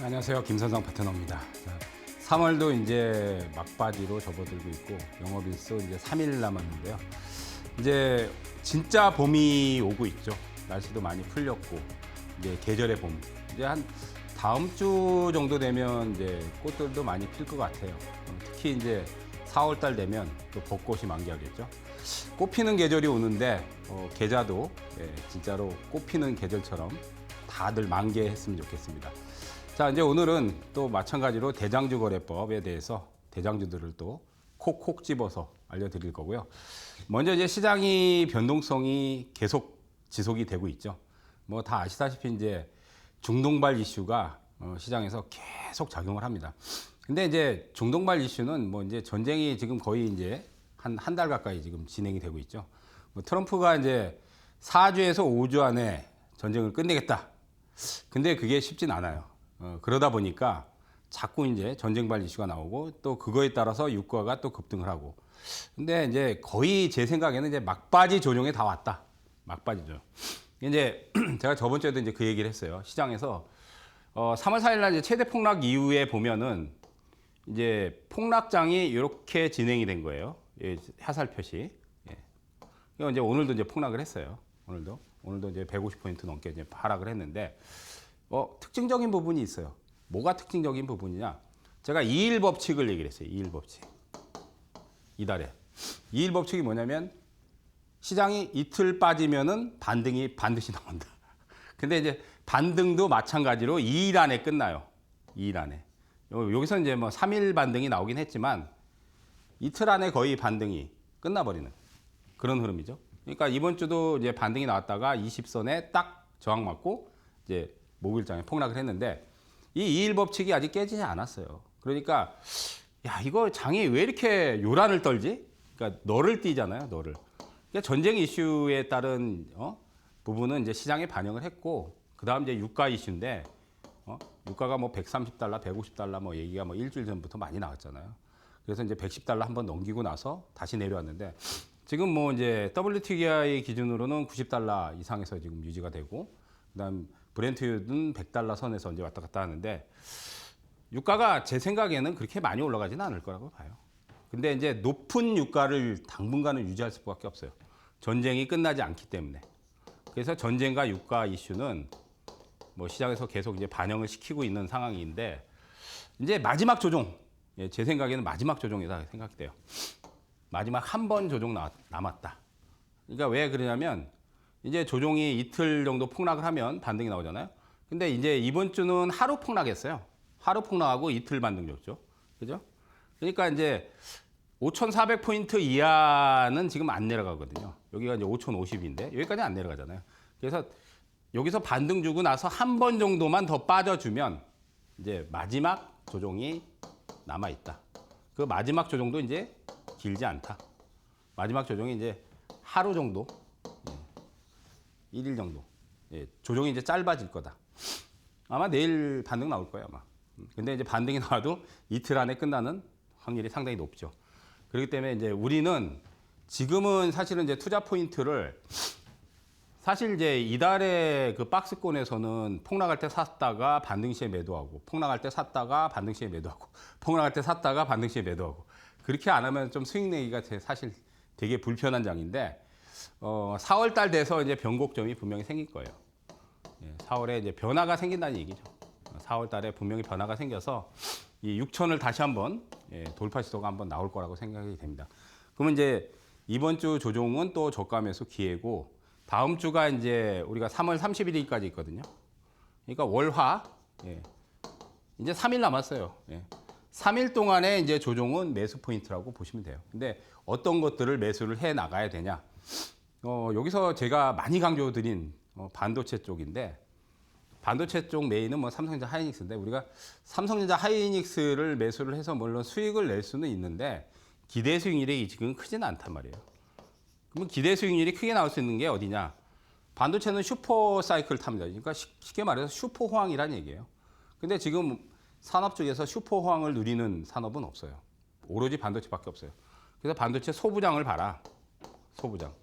안녕하세요. 김선성 파트너입니다. 3월도 이제 막바지로 접어들고 있고 영업일수 이제 3일 남았는데요. 이제 진짜 봄이 오고 있죠. 날씨도 많이 풀렸고 이제 계절의 봄. 이제 한 다음 주 정도 되면 이제 꽃들도 많이 필 것 같아요. 특히 이제 4월 달 되면 또 벚꽃이 만개하겠죠. 꽃 피는 계절이 오는데 계좌도 진짜로 꽃 피는 계절처럼 다들 만개했으면 좋겠습니다. 자, 이제 오늘은 또 마찬가지로 대장주 거래법에 대해서 대장주들을 또 콕콕 집어서 알려드릴 거고요. 먼저 이제 시장이 변동성이 계속 지속이 되고 있죠. 뭐 다 아시다시피 이제 중동발 이슈가 시장에서 계속 작용을 합니다. 근데 이제 중동발 이슈는 뭐 이제 전쟁이 지금 거의 이제 한 달 가까이 지금 진행이 되고 있죠. 뭐 트럼프가 이제 4주에서 5주 안에 전쟁을 끝내겠다. 근데 그게 쉽진 않아요. 그러다 보니까 자꾸 이제 전쟁발 이슈가 나오고 또 그거에 따라서 유가가 또 급등을 하고. 근데 이제 거의 제 생각에는 이제 막바지 조정에 다 왔다. 막바지죠. 이제 제가 저번 주에도 이제 그 얘기를 했어요. 시장에서 3월 4일 날 이제 최대 폭락 이후에 보면은 이제 폭락장이 이렇게 진행이 된 거예요. 예, 화살표시. 예. 그러니까 이제 오늘도 이제 폭락을 했어요. 오늘도 이제 150포인트 넘게 이제 하락을 했는데 특징적인 부분이 있어요. 뭐가 특징적인 부분이냐? 제가 2일 법칙을 얘기를 했어요. 2일 법칙. 이달에. 2일 법칙이 뭐냐면 시장이 이틀 빠지면은 반등이 반드시 나온다. 근데 이제 반등도 마찬가지로 2일 안에 끝나요. 2일 안에. 여기서 이제 뭐 3일 반등이 나오긴 했지만 이틀 안에 거의 반등이 끝나버리는 그런 흐름이죠. 그러니까 이번 주도 이제 반등이 나왔다가 20선에 딱 저항 맞고 이제 목요일장에 폭락을 했는데 이 2일 법칙이 아직 깨지지 않았어요. 그러니까 야, 이거 장이 왜 이렇게 요란을 떨지? 그러니까 너를 띄잖아요, 너를. 그러니까 전쟁 이슈에 따른 부분은 이제 시장에 반영을 했고 그다음 이제 유가 이슈인데 유가가 뭐 130달러, 150달러 뭐 얘기가 뭐 일주일 전부터 많이 나왔잖아요. 그래서 이제 110달러 한번 넘기고 나서 다시 내려왔는데 지금 뭐 이제 WTI 기준으로는 90달러 이상에서 지금 유지가 되고 그다음 브렌트유는 100달러 선에서 이제 왔다 갔다 하는데 유가가 제 생각에는 그렇게 많이 올라가지는 않을 거라고 봐요. 근데 이제 높은 유가를 당분간은 유지할 수밖에 없어요. 전쟁이 끝나지 않기 때문에. 그래서 전쟁과 유가 이슈는 뭐 시장에서 계속 이제 반영을 시키고 있는 상황인데 이제 마지막 조정, 제 생각에는 마지막 조정이다 생각돼요. 마지막 한 번 조정 남았다. 그러니까 왜 그러냐면 이제 조정이 이틀 정도 폭락을 하면 반등이 나오잖아요. 근데 이제 이번 주는 하루 폭락했어요. 하루 폭락하고 이틀 반등 줬죠. 그죠? 그러니까 이제 5,400포인트 이하는 지금 안 내려가거든요. 여기가 이제 5,050인데 여기까지 안 내려가잖아요. 그래서 여기서 반등 주고 나서 한 번 정도만 더 빠져주면 이제 마지막 조정이 남아 있다. 그 마지막 조정도 이제 길지 않다. 마지막 조정이 이제 하루 정도, 1일 정도. 조정이 이제 짧아질 거다. 아마 내일 반등 나올 거예요, 아마. 근데 이제 반등이 나와도 이틀 안에 끝나는 확률이 상당히 높죠. 그렇기 때문에 이제 우리는 지금은 사실은 이제 투자 포인트를 사실 이제 이달에 그 박스권에서는 폭락할 때 샀다가 반등 시에 매도하고 폭락할 때 샀다가 반등 시에 매도하고 폭락할 때 샀다가 반등 시에 매도하고 그렇게 안 하면 좀 수익 내기가 사실 되게 불편한 장인데 4월 달 돼서 이제 변곡점이 분명히 생길 거예요. 4월에 이제 변화가 생긴다는 얘기죠. 4월 달에 분명히 변화가 생겨서 이 6천을 다시 한번 돌파 시도가 한번 나올 거라고 생각이 됩니다. 그러면 이제 이번 주 조정은 또 저가 매수 기회고 다음 주가 이제 우리가 3월 31일까지 있거든요. 그러니까 월화 이제 3일 남았어요. 3일 동안에 이제 조정은 매수 포인트라고 보시면 돼요. 근데 어떤 것들을 매수를 해 나가야 되냐? 여기서 제가 많이 강조드린 반도체 쪽인데 반도체 쪽 메인은 뭐 삼성전자 하이닉스인데 우리가 삼성전자 하이닉스를 매수를 해서 물론 수익을 낼 수는 있는데 기대 수익률이 지금 크지는 않단 말이에요. 그러면 기대 수익률이 크게 나올 수 있는 게 어디냐? 반도체는 슈퍼 사이클 탑니다. 그러니까 쉽게 말해서 슈퍼 호황이란 얘기예요. 근데 지금 산업 쪽에서 슈퍼 호황을 누리는 산업은 없어요. 오로지 반도체밖에 없어요. 그래서 반도체 소부장을 봐라. 소부장.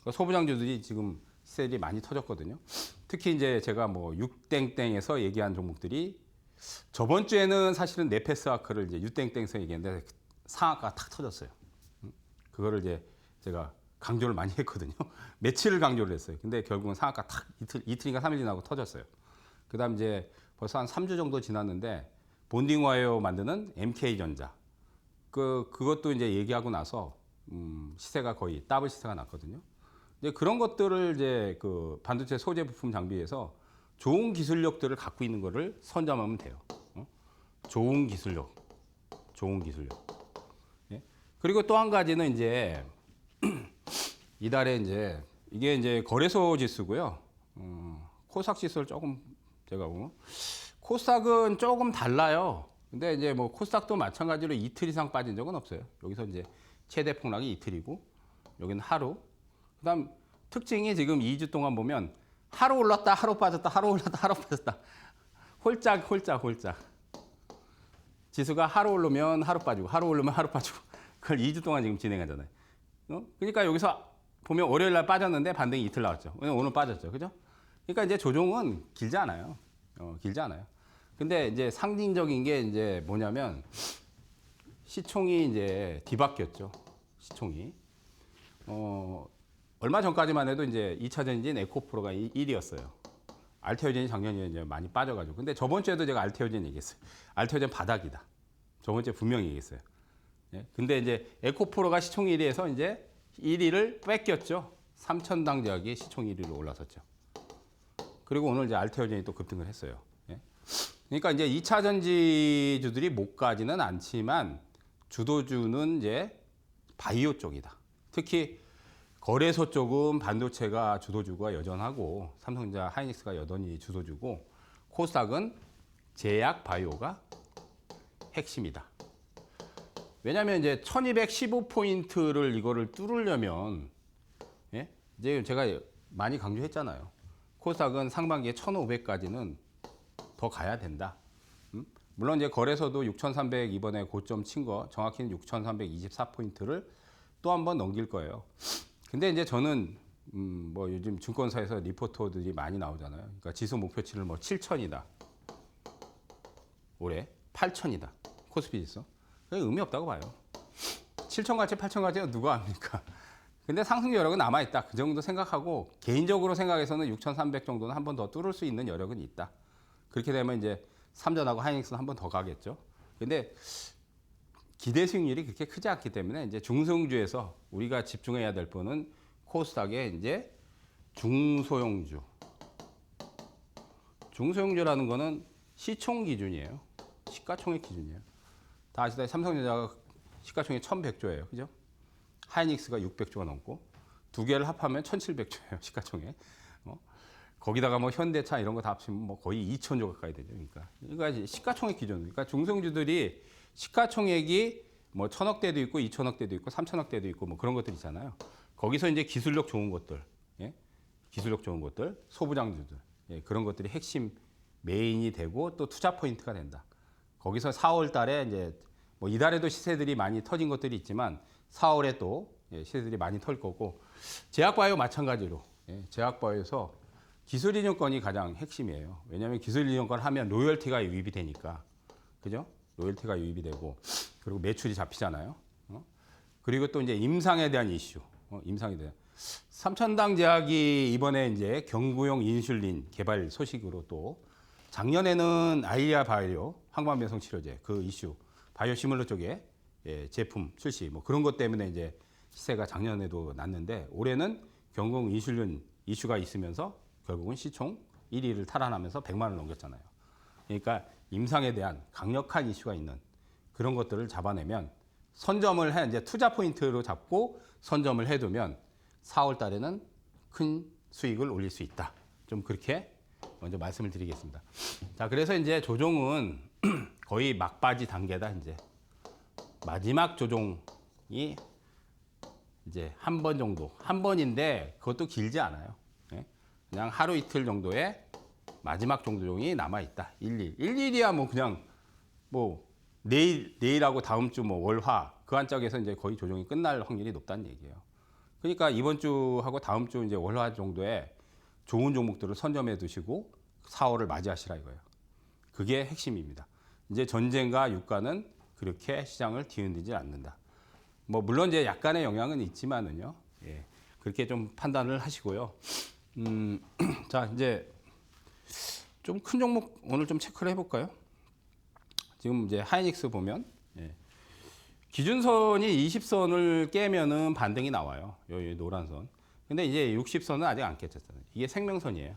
그러니까 소부장주들이 지금 셀이 많이 터졌거든요. 특히 이제 제가 뭐 6땡땡에서 얘기한 종목들이 저번 주에는 사실은 네페스아크를 이제 유땡땡에서 얘기했는데 상한가가 탁 터졌어요. 그거를 이제 제가 강조를 많이 했거든요. 며칠을 강조를 했어요. 근데 결국은 상한가 탁 이틀인가 3일 지나고 터졌어요. 그다음 이제 벌써 한 3주 정도 지났는데 본딩 와이어 만드는 MK전자 그것도 이제 얘기하고 나서 시세가 거의 더블 시세가 났거든요. 이제 그런 것들을 이제 그 반도체 소재 부품 장비에서 좋은 기술력들을 갖고 있는 거를 선점하면 돼요. 좋은 기술력. 예? 그리고 또 한 가지는 이제 이달에 이제 이게 이제 거래소 지수고요. 코스닥 지수를 조금 제가 보면 코스닥은 조금 달라요. 근데 이제 뭐 코스닥도 마찬가지로 이틀 이상 빠진 적은 없어요. 여기서 이제 최대 폭락이 이틀이고 여기는 하루. 그다음 특징이 지금 2주 동안 보면 하루 올랐다, 하루 빠졌다, 하루 올랐다, 하루 빠졌다. 홀짝. 지수가 하루 오르면 하루 빠지고, 하루 오르면 하루 빠지고. 그걸 2주 동안 지금 진행하잖아요. 그러니까 여기서 보면 월요일 날 빠졌는데 반등이 이틀 나왔죠. 오늘 빠졌죠. 그죠? 그러니까 이제 조종은 길지 않아요. 길지 않아요. 근데 이제 상징적인 게 이제 뭐냐면 시총이 이제 뒤바뀌었죠. 시총이. 얼마 전까지만 해도 이제 2차 전지인 에코프로가 1위였어요. 알테오젠이 작년에 이제 많이 빠져가지고. 근데 저번 주에도 제가 알테오젠 얘기했어요. 알테오젠 바닥이다. 저번 주에 분명히 얘기했어요. 예? 근데 이제 에코프로가 시총 1위에서 이제 1위를 뺏겼죠. 3,000당 제약이 시총 1위로 올라섰죠. 그리고 오늘 이제 알테오젠이 또 급등을 했어요. 예? 그러니까 이제 2차 전지주들이 못 가지는 않지만 주도주는 이제 바이오 쪽이다. 특히 거래소 쪽은 반도체가 주도주가 여전하고 삼성전자, 하이닉스가 여전히 주도주고 코스닥은 제약 바이오가 핵심이다. 왜냐하면 이제 1215포인트를 이거를 뚫으려면 예? 이제 제가 많이 강조했잖아요. 코스닥은 상반기에 1500까지는 더 가야 된다. 물론 이제 거래소도 6300 이번에 고점 친 거 정확히는 6324포인트를 또 한 번 넘길 거예요. 근데 이제 저는 뭐 요즘 증권사에서 리포터들이 많이 나오잖아요. 그러니까 지수 목표치를 뭐 7000이다. 올해 8000이다. 코스피 지수. 의미 없다고 봐요. 7000 갈지 8000 갈지 누가 압니까? 근데 상승 여력은 남아있다. 그 정도 생각하고 개인적으로 생각해서는 6300 정도는 한 번 더 뚫을 수 있는 여력은 있다. 그렇게 되면 이제 삼전하고 하이닉스는 한 번 더 가겠죠. 근데 기대 수익률이 그렇게 크지 않기 때문에 이제 중소형주에서 우리가 집중해야 될 분은 코스닥의 이제 중소형주. 중소형주라는 거는 시총 기준이에요. 시가총액 기준이에요. 다 아시다시피 삼성전자가 시가총액 1100조예요. 그죠? 하이닉스가 600조가 넘고 두 개를 합하면 1700조예요. 시가총액. 거기다가 뭐 현대차 이런 거 다 합치면 뭐 거의 2000조 가까이 되죠. 그러니까 시가총액 기준. 그러니까 중소형주들이 시가총액이 뭐 1000억대도 있고 2000억대도 있고 3000억대도 있고 뭐 그런 것들 있잖아요. 거기서 이제 기술력 좋은 것들, 예? 기술력 좋은 것들, 소부장주들, 예? 그런 것들이 핵심 메인이 되고 또 투자 포인트가 된다. 거기서 4월 달에 이제 뭐 이달에도 시세들이 많이 터진 것들이 있지만 4월에 또 예, 시세들이 많이 털 거고 제약바이오 마찬가지로 예, 제약바이오에서 기술이전권이 가장 핵심이에요. 왜냐하면 기술이전권 하면 로열티가 유입이 되니까, 그죠? 로열티가 유입이 되고 그리고 매출이 잡히잖아요. 그리고 또 이제 임상에 대한 이슈, 임상에 대한 3000당 제약이 이번에 이제 경구용 인슐린 개발 소식으로 또 작년에는 아이리아 바이오 항반변성 치료제 그 이슈 바이오 시뮬러 쪽에 예, 제품 출시 뭐 그런 것 때문에 이제 시세가 작년에도 났는데 올해는 경구용 인슐린 이슈가 있으면서 결국은 시총 1위를 탈환하면서 100만 원을 넘겼잖아요. 그러니까 임상에 대한 강력한 이슈가 있는 그런 것들을 잡아내면 선점을 해 이제 투자 포인트로 잡고 선점을 해두면 4월 달에는 큰 수익을 올릴 수 있다. 좀 그렇게 먼저 말씀을 드리겠습니다. 자, 그래서 이제 조종은 거의 막바지 단계다. 이제 마지막 조종이 이제 한 번 정도, 한 번인데 그것도 길지 않아요. 예? 그냥 하루 이틀 정도의 마지막 조종이 남아 있다. 1일이야 뭐 그냥 뭐 내일하고 다음 주 뭐 월화 그 한짝에서 이제 거의 조정이 끝날 확률이 높다는 얘기예요. 그러니까 이번 주하고 다음 주 이제 월화 정도에 좋은 종목들을 선점해 두시고 4월을 맞이하시라 이거예요. 그게 핵심입니다. 이제 전쟁과 유가는 그렇게 시장을 뒤흔들지 않는다. 뭐 물론 이제 약간의 영향은 있지만은요. 예, 그렇게 좀 판단을 하시고요. 자, 이제 좀 큰 종목 오늘 좀 체크를 해볼까요? 지금 이제 하이닉스 보면 예, 기준선이 20선을 깨면은 반등이 나와요. 여기 노란 선. 근데 이제 60선은 아직 안 깼잖아요. 이게 생명선이에요.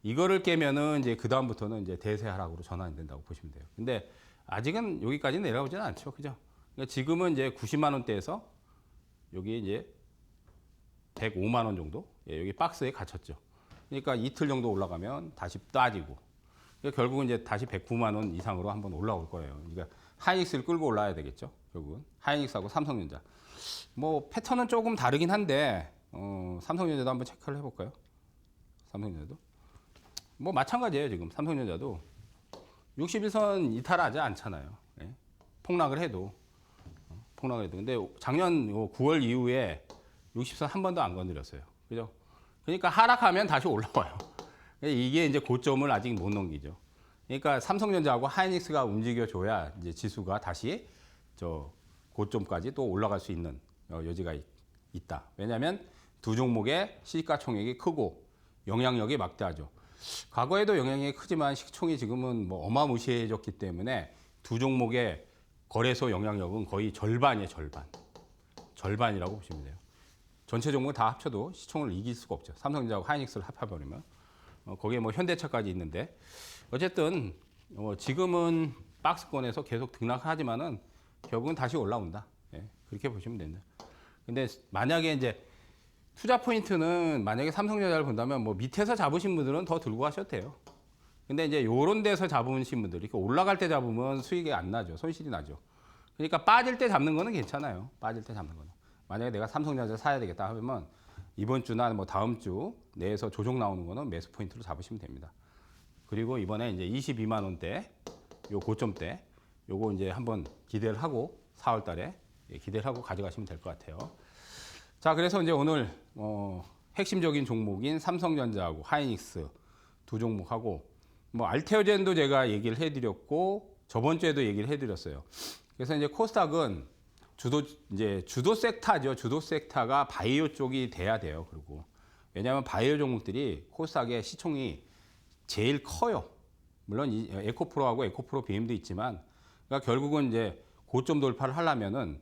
이거를 깨면은 이제 그 다음부터는 이제 대세 하락으로 전환이 된다고 보시면 돼요. 근데 아직은 여기까지 내려오지는 않죠, 그죠? 그러니까 지금은 이제 90만 원대에서 여기 이제 105만 원 정도, 예, 여기 박스에 갇혔죠. 그러니까 이틀 정도 올라가면 다시 따지고, 그러니까 결국은 이제 다시 109만 원 이상으로 한번 올라올 거예요. 그러니까 하이닉스를 끌고 올라야 되겠죠, 결국은. 하이닉스하고 삼성전자. 뭐 패턴은 조금 다르긴 한데, 삼성전자도 한번 체크를 해볼까요? 삼성전자도. 뭐 마찬가지예요, 지금. 삼성전자도 61선 이탈하지 않잖아요. 예? 폭락을 해도. 근데 작년 9월 이후에 60선 한 번도 안 건드렸어요. 그죠? 그러니까 하락하면 다시 올라와요. 이게 이제 고점을 아직 못 넘기죠. 그러니까 삼성전자하고 하이닉스가 움직여줘야 이제 지수가 다시 저 고점까지 또 올라갈 수 있는 여지가 있다. 왜냐하면 두 종목의 시가총액이 크고 영향력이 막대하죠. 과거에도 영향력이 크지만 시총이 지금은 뭐 어마무시해졌기 때문에 두 종목의 거래소 영향력은 거의 절반이에요, 절반. 절반이라고 보시면 돼요. 전체 종목을 다 합쳐도 시총을 이길 수가 없죠. 삼성전자하고 하이닉스를 합해버리면. 거기에 뭐 현대차까지 있는데. 어쨌든, 지금은 박스권에서 계속 등락하지만은 결국은 다시 올라온다. 예, 그렇게 보시면 됩니다. 근데 만약에 이제 투자 포인트는 만약에 삼성전자를 본다면 뭐 밑에서 잡으신 분들은 더 들고 가셔도 돼요. 근데 이제 요런 데서 잡으신 분들, 그러니까 올라갈 때 잡으면 수익이 안 나죠. 손실이 나죠. 그러니까 빠질 때 잡는 거는 괜찮아요. 빠질 때 잡는 거는. 만약에 내가 삼성전자 사야 되겠다 하면 이번 주나 뭐 다음 주 내에서 조정 나오는 거는 매수 포인트로 잡으시면 됩니다. 그리고 이번에 이제 22만 원대, 요 고점대, 요거 이제 한번 기대를 하고 4월 달에 기대를 하고 가져가시면 될 것 같아요. 자, 그래서 이제 오늘 핵심적인 종목인 삼성전자하고 하이닉스 두 종목하고 뭐 알테오젠도 제가 얘기를 해드렸고 저번 주에도 얘기를 해드렸어요. 그래서 이제 코스닥은 주도 섹터죠. 주도 섹터가 바이오 쪽이 돼야 돼요. 그리고 왜냐하면 바이오 종목들이 코스닥의 시총이 제일 커요. 물론 이 에코프로하고 에코프로 BM도 있지만, 그러니까 결국은 이제 고점 돌파를 하려면은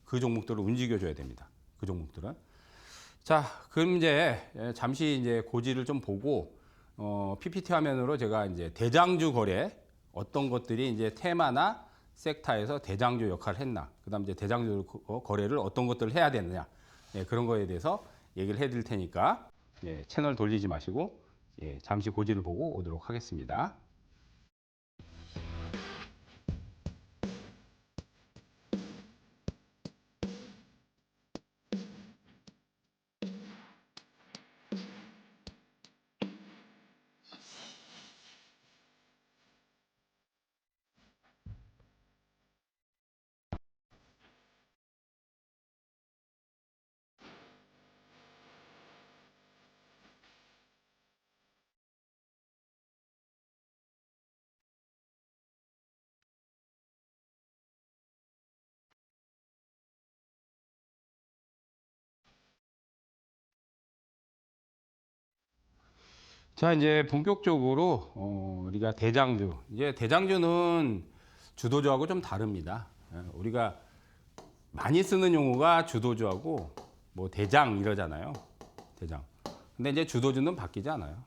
그 종목들을 움직여줘야 됩니다. 그 종목들은. 자, 그럼 이제 잠시 이제 고지를 좀 보고 PPT 화면으로 제가 이제 대장주 거래 어떤 것들이 이제 테마나 섹터에서 대장주 역할을 했나, 그다음 이제 대장주 거래를 어떤 것들을 해야 되느냐, 그런 거에 대해서 얘기를 해드릴 테니까 채널 돌리지 마시고 잠시 고지를 보고 오도록 하겠습니다. 자, 이제 본격적으로 우리가 대장주, 이제 대장주는 주도주하고 좀 다릅니다. 우리가 많이 쓰는 용어가 주도주하고 뭐 대장 이러잖아요. 대장. 근데 이제 주도주는 바뀌지 않아요.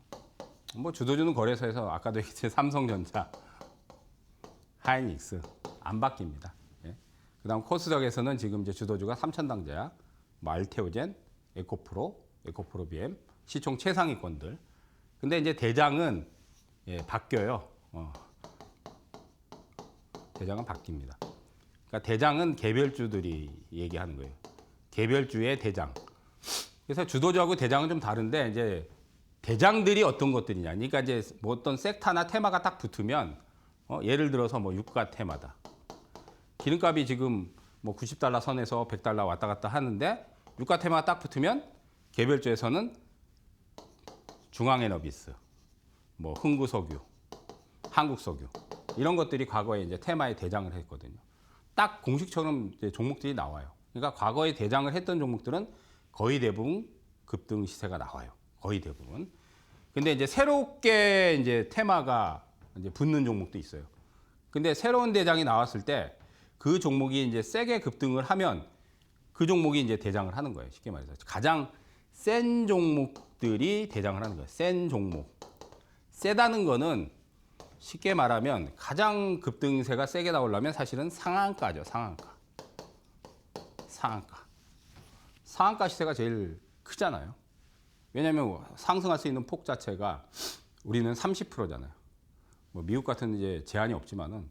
뭐 주도주는 거래소에서 아까도 얘기했듯이 삼성전자, 하이닉스 안 바뀝니다. 그다음 코스닥에서는 지금 이제 주도주가 삼천당제약, 뭐 알테오젠, 에코프로, 에코프로 BM, 시총 최상위권들. 근데 이제 대장은 바뀌어요. 대장은 바뀝니다. 그러니까 대장은 개별주들이 얘기하는 거예요. 개별주의 대장. 그래서 주도주하고 대장은 좀 다른데 이제 대장들이 어떤 것들이냐. 그러니까 이제 뭐 어떤 섹터나 테마가 딱 붙으면 예를 들어서 뭐 유가 테마다. 기름값이 지금 뭐 90달러 선에서 100달러 왔다 갔다 하는데 유가 테마가 딱 붙으면 개별주에서는 중앙에너비스, 뭐 흥구석유, 한국석유 이런 것들이 과거에 이제 테마에 대장을 했거든요. 딱 공식처럼 이제 종목들이 나와요. 그러니까 과거에 대장을 했던 종목들은 거의 대부분 급등 시세가 나와요. 거의 대부분. 근데 이제 새롭게 이제 테마가 이제 붙는 종목도 있어요. 근데 새로운 대장이 나왔을 때 그 종목이 이제 세게 급등을 하면 그 종목이 이제 대장을 하는 거예요. 쉽게 말해서 가장 센 종목들이 대장을 하는 거예요. 센 종목. 세다는 거는 쉽게 말하면 가장 급등세가 세게 나오려면 사실은 상한가죠. 상한가. 상한가. 상한가 시세가 제일 크잖아요. 왜냐하면 상승할 수 있는 폭 자체가 우리는 30%잖아요. 뭐 미국 같은 이제 제한이 없지만은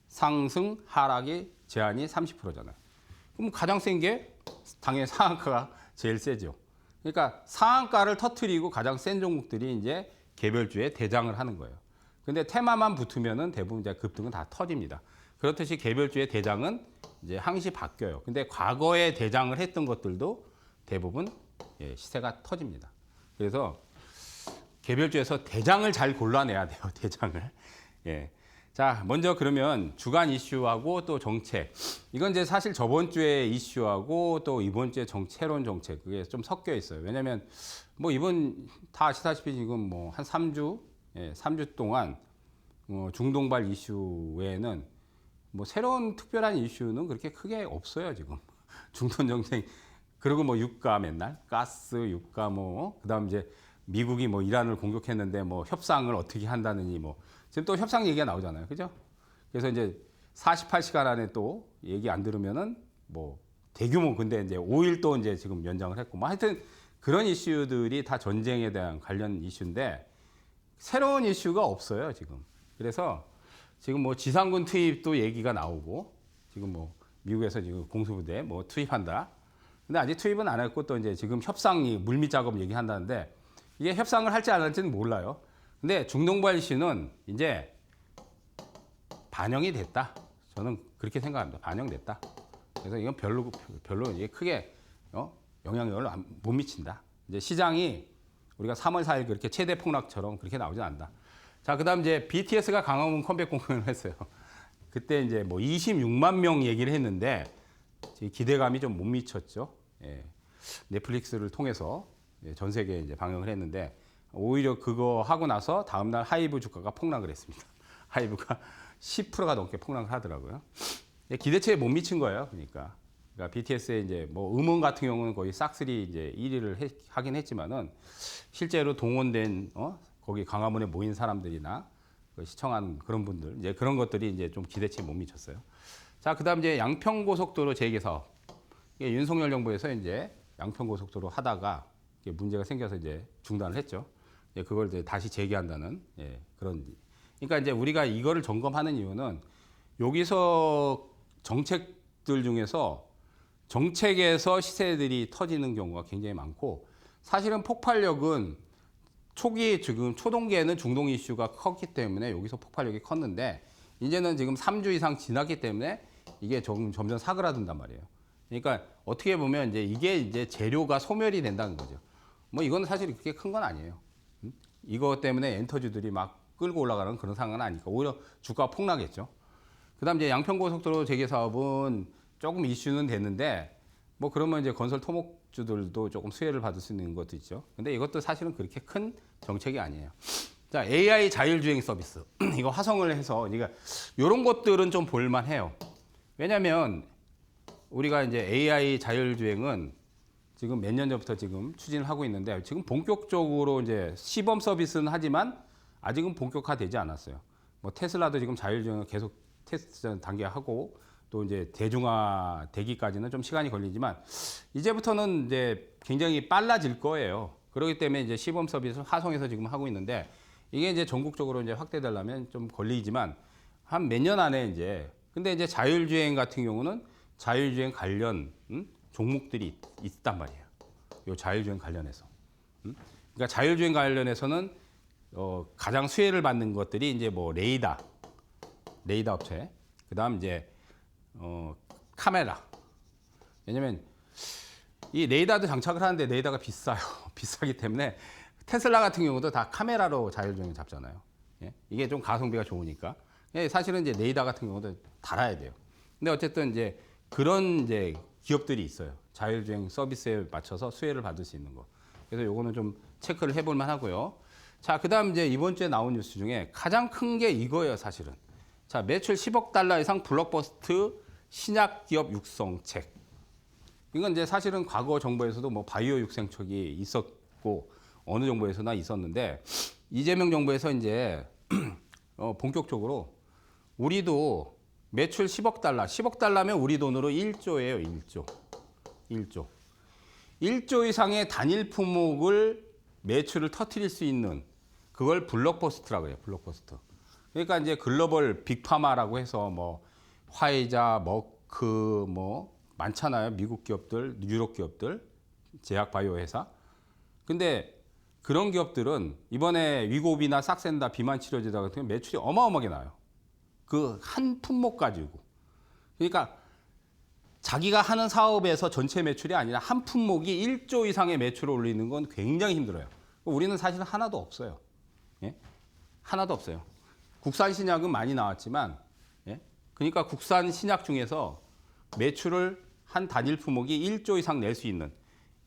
상승 하락이 제한이 30%잖아요. 그럼 가장 센 게 당연히 상한가가 제일 세죠. 그러니까 상한가를 터트리고 가장 센 종목들이 이제 개별주에 대장을 하는 거예요. 근데 테마만 붙으면은 대부분 이제 급등은 다 터집니다. 그렇듯이 개별주의 대장은 이제 항시 바뀌어요. 근데 과거에 대장을 했던 것들도 대부분 시세가 터집니다. 그래서 개별주에서 대장을 잘 골라내야 돼요. 대장을. 예. 자, 먼저 그러면 주간 이슈하고 또 정책. 이건 이제 사실 저번 주에 이슈하고 또 이번 주에 새로운 정책. 그게 좀 섞여 있어요. 왜냐면 뭐 이번 다 아시다시피 지금 뭐 한 3주, 3주 동안 중동발 이슈 외에는 뭐 새로운 특별한 이슈는 그렇게 크게 없어요, 지금. 중동 정책. 그리고 뭐 유가 맨날 가스, 유가 뭐 그다음 이제 미국이 뭐 이란을 공격했는데 뭐 협상을 어떻게 한다느니 뭐 지금 또 협상 얘기가 나오잖아요. 그죠? 그래서 이제 48시간 안에 또 얘기 안 들으면은 뭐 대규모 근데 이제 5일 또 이제 지금 연장을 했고 뭐 하여튼 그런 이슈들이 다 전쟁에 대한 관련 이슈인데 새로운 이슈가 없어요, 지금. 그래서 지금 뭐 지상군 투입도 얘기가 나오고 지금 뭐 미국에서 지금 공수부대 뭐 투입한다. 근데 아직 투입은 안 했고 또 이제 지금 협상이 물밑 작업 얘기한다는데 이게 협상을 할지 안 할지는 몰라요. 근데 중동발 이슈는 이제 반영이 됐다. 저는 그렇게 생각합니다. 반영됐다. 그래서 이건 별로 이게 크게 영향력을 못 미친다. 이제 시장이 우리가 3월 4일 그렇게 최대 폭락처럼 그렇게 나오지 않는다. 자, 그다음 이제 BTS가 강화문 컴백 공연을 했어요. 그때 이제 뭐 26만 명 얘기를 했는데 기대감이 좀 못 미쳤죠. 예. 넷플릭스를 통해서 전 세계에 이제 방영을 했는데 오히려 그거 하고 나서 다음날 하이브 주가가 폭락을 했습니다. 하이브가 10%가 넘게 폭락을 하더라고요. 기대치에 못 미친 거예요. 그러니까 BTS의 이제 뭐 음원 같은 경우는 거의 싹쓸이 이제 1위를 하긴 했지만은 실제로 동원된 거기 강화문에 모인 사람들이나 그 시청한 그런 분들 이제 그런 것들이 이제 좀 기대치에 못 미쳤어요. 자, 그다음 이제 양평고속도로 재개 사업. 이게 윤석열 정부에서 이제 양평고속도로 하다가 문제가 생겨서 이제 중단을 했죠. 그걸 이제 다시 재개한다는 그런. 그러니까 이제 우리가 이거를 점검하는 이유는 여기서 정책들 중에서 정책에서 시세들이 터지는 경우가 굉장히 많고 사실은 폭발력은 초기 지금 초동기에는 중동 이슈가 컸기 때문에 여기서 폭발력이 컸는데 이제는 지금 3주 이상 지났기 때문에 이게 점점 사그라든단 말이에요. 그러니까 어떻게 보면 이제 이게 이제 재료가 소멸이 된다는 거죠. 뭐 이건 사실 그렇게 큰 건 아니에요. 이거 때문에 엔터주들이 막 끌고 올라가는 그런 상황은 아니니까 오히려 주가가 폭락했죠. 그다음 이제 양평고속도로 재개 사업은 조금 이슈는 됐는데 뭐 그러면 이제 건설 토목주들도 조금 수혜를 받을 수 있는 것도 있죠. 근데 이것도 사실은 그렇게 큰 정책이 아니에요. 자, AI 자율주행 서비스. 이거 화성을 해서 그러니까 이런 것들은 좀 볼만해요. 왜냐면 우리가 이제 AI 자율주행은 지금 몇 년 전부터 지금 추진을 하고 있는데 지금 본격적으로 이제 시범 서비스는 하지만 아직은 본격화되지 않았어요. 뭐 테슬라도 지금 자율주행을 계속 테스트 단계하고 또 이제 대중화 되기까지는 좀 시간이 걸리지만 이제부터는 이제 굉장히 빨라질 거예요. 그렇기 때문에 이제 시범 서비스 화성에서 지금 하고 있는데 이게 이제 전국적으로 이제 확대되려면 좀 걸리지만 한 몇 년 안에 이제 근데 이제 자율주행 같은 경우는 자율주행 관련 종목들이 있단 말이에요. 요 자율주행 관련해서. 그러니까 자율주행 관련해서는 가장 수혜를 받는 것들이 이제 뭐 레이더 업체, 그다음 이제 카메라. 왜냐면 이 레이더도 장착을 하는데 레이더가 비싸요. 비싸기 때문에 테슬라 같은 경우도 다 카메라로 자율주행 잡잖아요. 예? 이게 좀 가성비가 좋으니까. 예, 사실은 이제 레이더 같은 경우도 달아야 돼요. 근데 어쨌든 이제 그런 이제 기업들이 있어요. 자율주행 서비스에 맞춰서 수혜를 받을 수 있는 거. 그래서 요거는 좀 체크를 해볼 만하고요. 자, 그다음 이제 이번 주에 나온 뉴스 중에 가장 큰 게 이거예요, 사실은. 자, 매출 10억 달러 이상 블록버스트 신약 기업 육성책. 이건 이제 사실은 과거 정부에서도 뭐 바이오 육성책이 있었고 어느 정부에서나 있었는데 이재명 정부에서 이제 본격적으로 우리도 매출 10억 달러, 10억 달러면 우리 돈으로 1조예요, 1조. 1조. 1조 이상의 단일 품목을 매출을 터뜨릴 수 있는 그걸 블록버스트라고 해요, 블록버스트. 그러니까 이제 글로벌 빅파마라고 해서 뭐 화이자, 머크 뭐 많잖아요. 미국 기업들, 유럽 기업들, 제약 바이오 회사. 근데 그런 기업들은 이번에 위고비나 싹센다, 비만 치료제다 같은 경우 매출이 어마어마하게 나요. 그 한 품목 가지고. 그러니까 자기가 하는 사업에서 전체 매출이 아니라 한 품목이 1조 이상의 매출을 올리는 건 굉장히 힘들어요. 우리는 사실 하나도 없어요. 예? 하나도 없어요. 국산 신약은 많이 나왔지만, 예? 그러니까 국산 신약 중에서 매출을 한 단일 품목이 1조 이상 낼 수 있는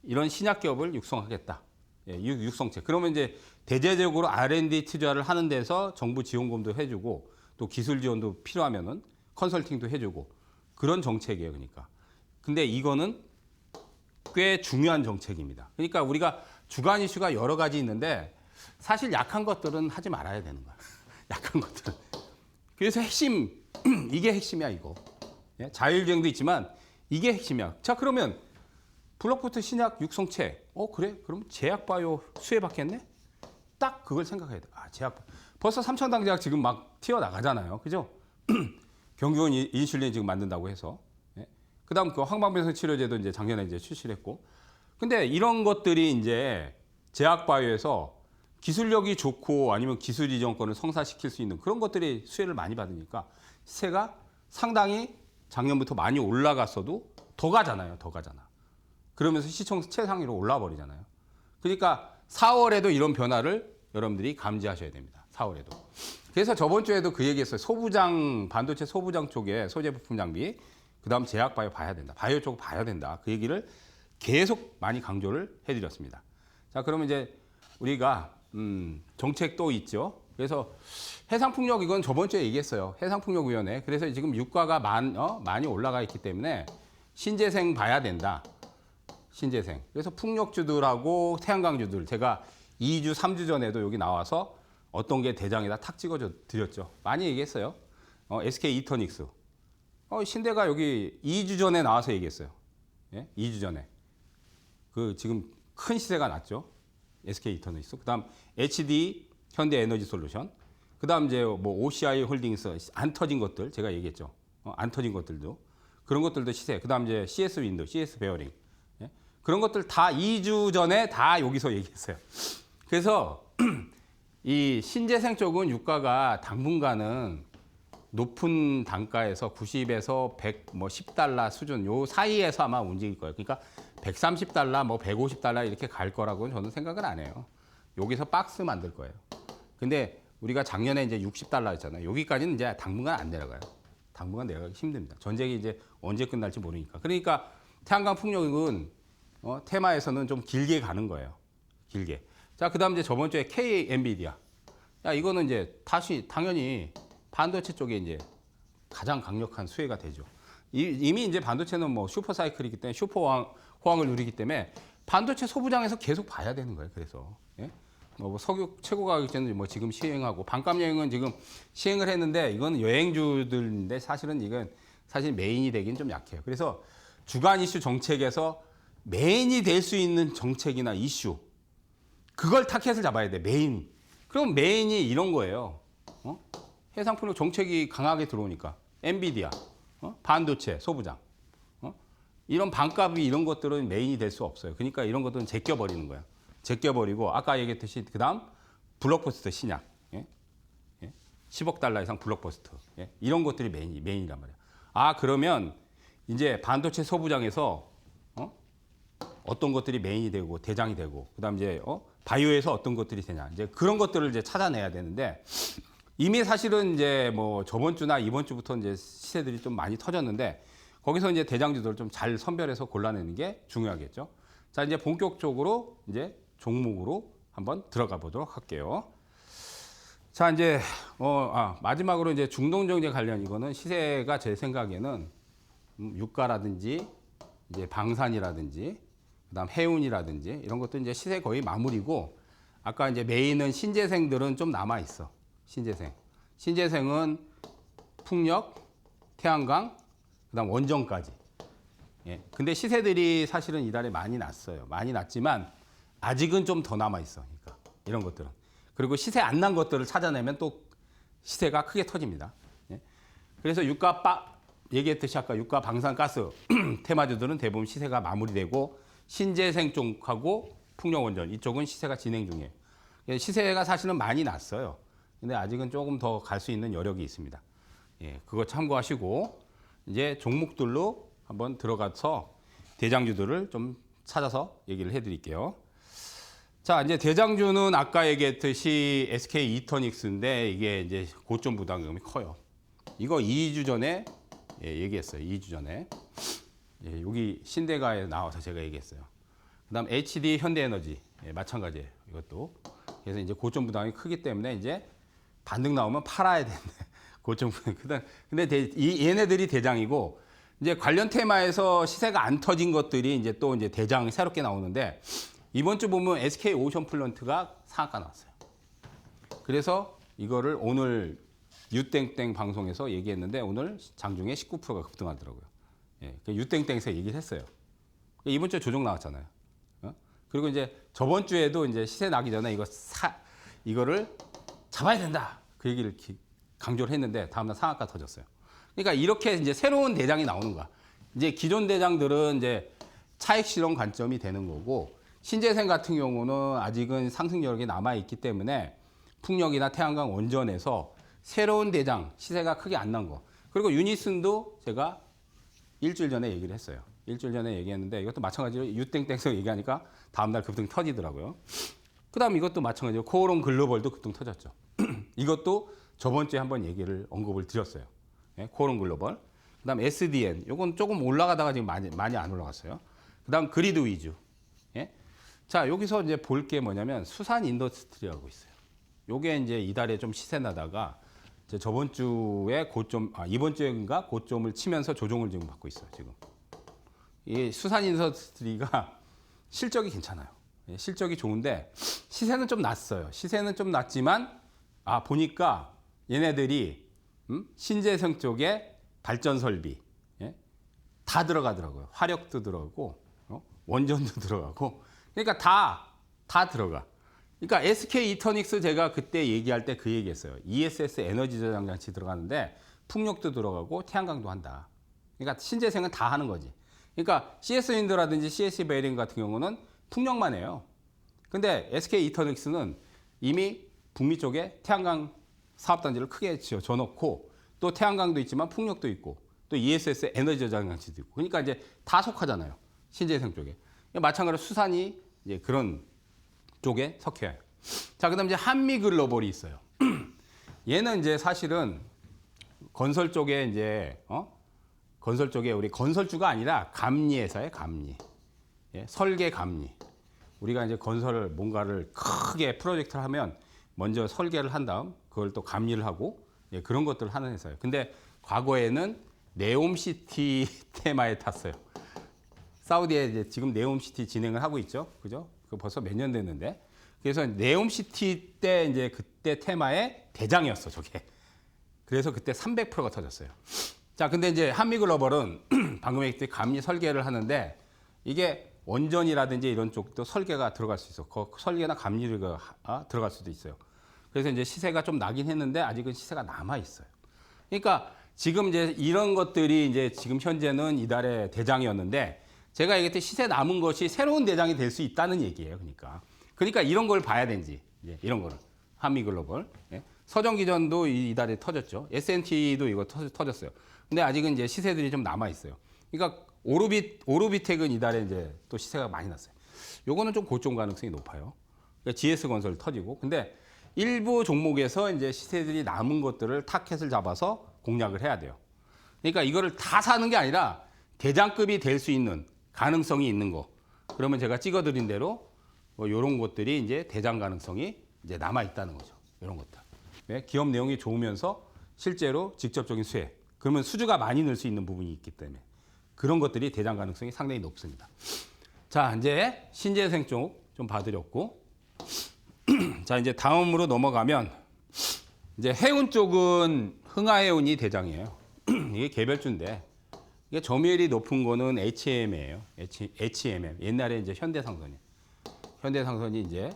이런 신약 기업을 육성하겠다. 예, 육성체. 그러면 이제 대대적으로 R&D 투자를 하는 데서 정부 지원금도 해주고 또 기술 지원도 필요하면은 컨설팅도 해주고 그런 정책이에요. 그러니까. 근데 이거는 꽤 중요한 정책입니다. 그러니까 우리가 주간 이슈가 여러 가지 있는데 사실 약한 것들은 하지 말아야 되는 거야. 약한 것들은. 그래서 핵심, 이게 핵심이야, 이거. 예? 자율주행도 있지만 이게 핵심이야. 자, 그러면 블록버스트 신약 육성체. 그래? 그럼 제약바이오 수혜 받겠네? 딱 그걸 생각해야 돼. 아, 벌써 삼천당제약 지금 막 튀어나가잖아요. 그죠? 경규원 인슐린 지금 만든다고 해서. 예? 그 다음 그 항방변성 치료제도 이제 작년에 이제 출시를 했고. 근데 이런 것들이 이제 제약바이오에서 기술력이 좋고 아니면 기술 이전권을 성사시킬 수 있는 그런 것들이 수혜를 많이 받으니까 시세가 상당히 작년부터 많이 올라갔어도 더 가잖아요. 더 가잖아. 그러면서 시총 최상위로 올라와 버리잖아요. 그러니까 4월에도 이런 변화를 여러분들이 감지하셔야 됩니다. 4월에도. 그래서 저번 주에도 그 얘기했어요. 소부장, 반도체 소부장 쪽에 소재 부품 장비, 그 다음 제약바이오 봐야 된다. 바이오 쪽 봐야 된다. 그 얘기를 계속 많이 강조를 해드렸습니다. 자, 그러면 이제 우리가 정책도 있죠. 그래서 해상풍력 이건 저번 주에 얘기했어요. 해상풍력위원회. 그래서 지금 유가가 많이 올라가 있기 때문에 신재생 봐야 된다. 신재생. 그래서 풍력주들하고 태양광주들 제가 2주, 3주 전에도 여기 나와서 어떤 게 대장에다 탁 찍어 드렸죠. 많이 얘기했어요. SK 이터닉스. 신대가 여기 2주 전에 나와서 얘기했어요. 예? 2주 전에. 그 지금 큰 시세가 났죠. SK 이터닉스. 그다음 HD 현대에너지솔루션. 그다음 이제 뭐 OCI 홀딩스 안 터진 것들 제가 얘기했죠. 안 터진 것들도 그런 것들도 시세. 그다음 이제 CS 윈드, CS 베어링. 예? 그런 것들 다 2주 전에 다 여기서 얘기했어요. 그래서 이 신재생 쪽은 유가가 당분간은 높은 단가에서 90에서 100, 뭐 10달러 수준 요 사이에서 아마 움직일 거예요. 그러니까 130달러, 뭐 150달러 이렇게 갈 거라고는 저는 생각을 안 해요. 여기서 박스 만들 거예요. 근데 우리가 작년에 이제 60달러 했잖아요. 여기까지는 이제 당분간 안 내려가요. 당분간 내려가기 힘듭니다. 전쟁이 이제 언제 끝날지 모르니까. 그러니까 태양광 풍력은 테마에서는 좀 길게 가는 거예요. 길게. 자, 그다음 이제 저번 주에 K 엔비디아. 야, 이거는 이제 다시 당연히 반도체 쪽에 이제 가장 강력한 수혜가 되죠. 이미 이제 반도체는 뭐 슈퍼 사이클이기 때문에 슈퍼 호황을 누리기 때문에 반도체 소부장에서 계속 봐야 되는 거예요. 그래서 예? 뭐 석유 최고 가격제는 뭐 지금 시행하고 반값 여행은 지금 시행을 했는데 이건 여행주들인데 사실은 이건 사실 메인이 되긴 좀 약해요. 그래서 주간 이슈 정책에서 메인이 될 수 있는 정책이나 이슈 그걸 타켓을 잡아야 돼. 메인. 그럼 메인이 이런 거예요. 해상풍력 정책이 강하게 들어오니까 엔비디아, 반도체, 소부장, 이런 반값이 이런 것들은 메인이 될 수 없어요. 그러니까 이런 것들은 제껴버리는 거야. 제껴버리고 아까 얘기했듯이 그다음 블록버스터 신약, 예? 예? 10억 달러 이상 블록버스터, 예? 이런 것들이 메인이란 말이야. 아, 그러면 이제 반도체 소부장에서 어떤 것들이 메인이 되고 대장이 되고 그다음 이제 바이오에서 어떤 것들이 되냐. 이제 그런 것들을 이제 찾아내야 되는데 이미 사실은 이제 뭐 저번 주나 이번 주부터 이제 시세들이 좀 많이 터졌는데 거기서 이제 대장주들을 좀 잘 선별해서 골라내는 게 중요하겠죠. 자, 이제 본격적으로 이제 종목으로 한번 들어가 보도록 할게요. 자, 이제 마지막으로 이제 중동정제 관련 이거는 시세가 제 생각에는 유가라든지 이제 방산이라든지 그다음 해운이라든지 이런 것도 이제 시세 거의 마무리고 아까 이제 메인은 신재생들은 좀 남아 있어. 신재생은 풍력, 태양광, 그다음 원전까지. 예. 근데 시세들이 사실은 이달에 많이 났어요. 많이 났지만 아직은 좀 더 남아 있어. 그러니까 이런 것들은. 그리고 시세 안 난 것들을 찾아내면 또 시세가 크게 터집니다. 예. 그래서 얘기했듯이 아까 유가, 방산, 가스 테마주들은 대부분 시세가 마무리되고 신재생 쪽하고 풍력, 원전 이쪽은 시세가 진행 중이에요. 시세가 사실은 많이 났어요. 근데 아직은 조금 더 갈 수 있는 여력이 있습니다. 예, 그거 참고하시고 이제 종목들로 한번 들어가서 대장주들을 좀 찾아서 얘기를 해드릴게요. 자, 이제 대장주는 아까 얘기했듯이 SK 이터닉스인데 이게 이제 고점 부담금이 커요. 이거 2주 전에 얘기했어요. 2주 전에. 예, 여기 신대가에 나와서 제가 얘기했어요. 그다음 HD 현대에너지 마찬가지예요. 이것도. 그래서 이제 고점 부담이 크기 때문에 이제 반등 나오면 팔아야 되는데 고점 부담. 근데 얘네들이 대장이고 이제 관련 테마에서 시세가 안 터진 것들이 이제 또 이제 대장 새롭게 나오는데 이번 주 보면 SK 오션플런트가 상한가 나왔어요. 그래서 이거를 오늘 유땡땡 방송에서 얘기했는데 오늘 장중에 19%가 급등하더라고요. 예, 유땡땡에서 얘기를 했어요. 이번 주에 조정 나왔잖아요. 그리고 이제 저번 주에도 이제 시세 나기 전에 이거를 잡아야 된다. 그 얘기를 강조를 했는데 다음날 상한가 터졌어요. 그러니까 이렇게 이제 새로운 대장이 나오는 거야. 이제 기존 대장들은 이제 차익 실현 관점이 되는 거고 신재생 같은 경우는 아직은 상승 여력이 남아 있기 때문에 풍력이나 태양광 원전에서 새로운 대장 시세가 크게 안 난 거. 그리고 유니슨도 제가 일주일 전에 얘기를 했어요. 일주일 전에 얘기했는데 이것도 마찬가지로 유땡땡에서 얘기하니까 다음날 급등 터지더라고요. 그다음 이것도 마찬가지로 코오롱 글로벌도 급등 터졌죠. 이것도 저번 주에 한번 얘기를 언급을 드렸어요. 예, 코오롱 글로벌. 그다음 SDN. 이건 조금 올라가다가 지금 많이 안 올라갔어요. 그다음 그리드 위주. 예? 자, 여기서 이제 볼 게 뭐냐면 수산 인더스트리라고 있어요. 요게 이제 이달에 좀 시세 나다가 이제 저번 주에 이번 주인가 고점을 치면서 조정을 지금 받고 있어요, 지금. 이 수산 인더스트리가 실적이 괜찮아요. 예, 실적이 좋은데 시세는 좀 낮어요. 시세는 좀 낮지만 보니까 얘네들이 신재생 쪽에 발전 설비 다 들어가더라고요. 화력도 들어가고 원전도 들어가고 그러니까 다 들어가. 그러니까 SK 이터닉스 제가 그때 얘기할 때 그 얘기했어요. ESS 에너지 저장 장치 들어가는데 풍력도 들어가고 태양광도 한다. 그러니까 신재생은 다 하는 거지. 그러니까 CS 윈드라든지 CS 베어링 같은 경우는 풍력만 해요. 근데 SK 이터닉스는 이미 북미 쪽에 태양광 사업단지를 크게 지어놓고 또 태양광도 있지만 풍력도 있고 또 ESS 에너지 저장 장치도 있고 그러니까 이제 다 속하잖아요. 신재생 쪽에. 마찬가지로 수산이 이제 그런 쪽에 석회예요. 자, 그다음 이제 한미 글로벌이 있어요. 얘는 이제 사실은 건설 쪽에 이제 건설 쪽에 우리 건설주가 아니라 감리회사예요, 감리. 예, 설계 감리. 우리가 이제 건설을 뭔가를 크게 프로젝트를 하면 먼저 설계를 한 다음 그걸 또 감리를 하고 그런 것들을 하는 회사예요. 근데 과거에는 네옴시티 테마에 탔어요. 사우디에 이제 지금 네옴시티 진행을 하고 있죠. 그죠? 그 벌써 몇 년 됐는데. 그래서 네옴시티 때 이제 그때 테마의 대장이었어, 저게. 그래서 그때 300%가 터졌어요. 자, 근데 이제 한미글로벌은 방금 얘기했듯이 감리 설계를 하는데 이게 원전이라든지 이런 쪽도 설계가 들어갈 수 있어. 그 설계나 감리를 들어갈 수도 있어요. 그래서 이제 시세가 좀 나긴 했는데 아직은 시세가 남아 있어요. 그러니까 지금 이제 이런 것들이 이제 지금 현재는 이달의 대장이었는데 제가 얘기했듯이 시세 남은 것이 새로운 대장이 될 수 있다는 얘기예요. 그러니까 이런 걸 봐야 되는지 이런 거를 한미글로벌 서정기전도 이달에 터졌죠. S&T도 이거 터졌어요. 근데 아직은 이제 시세들이 좀 남아 있어요. 그러니까 오르비텍은 이달에 이제 또 시세가 많이 났어요. 요거는 좀 고점 가능성이 높아요. 그러니까 GS건설 터지고. 근데 일부 종목에서 이제 시세들이 남은 것들을 타켓을 잡아서 공략을 해야 돼요. 그러니까 이거를 다 사는 게 아니라 대장급이 될 수 있는 가능성이 있는 거. 그러면 제가 찍어드린 대로 뭐 이런 것들이 이제 대장 가능성이 이제 남아 있다는 거죠. 이런 것들. 네? 기업 내용이 좋으면서 실제로 직접적인 수혜. 그러면 수주가 많이 늘 수 있는 부분이 있기 때문에 그런 것들이 대장 가능성이 상당히 높습니다. 자, 이제 신재생 쪽 좀 봐드렸고, 자, 이제 다음으로 넘어가면 이제 해운 쪽은 흥하해운이 대장이에요. 이게 개별주인데 이게 점유율이 높은 거는 HM이에요. HMM. 옛날에 이제 현대상선이. 현대상선이 이제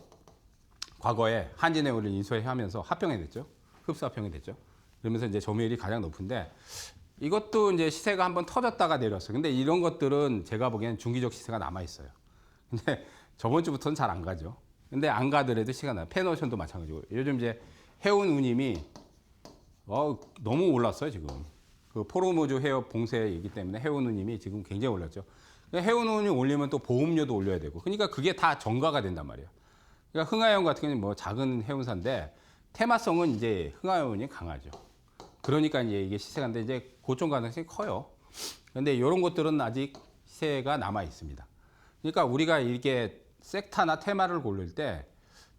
과거에 한진해운을 인수하면서 합병이 됐죠. 흡수합병이 됐죠. 그러면서 이제 점유율이 가장 높은데 이것도 이제 시세가 한번 터졌다가 내렸어요. 근데 이런 것들은 제가 보기엔 중기적 시세가 남아 있어요. 근데 저번 주부터는 잘 안 가죠. 근데 안 가더라도 시간 나요. 펜오션도 마찬가지고. 요즘 이제 해운운임이 너무 올랐어요, 지금. 그 포로모주 해협 봉쇄이기 때문에 해운운임이 지금 굉장히 올랐죠. 해운운이 올리면 또 보험료도 올려야 되고. 그러니까 그게 다 전가가 된단 말이에요. 그러니까 흥하해운 같은 경우는 뭐 작은 해운사인데 테마성은 이제 흥하해운이 강하죠. 그러니까 이제 이게 시세가인데 이제 고점 가능성이 커요. 그런데 이런 것들은 아직 시세가 남아 있습니다. 그러니까 우리가 이렇게 섹터나 테마를 고를 때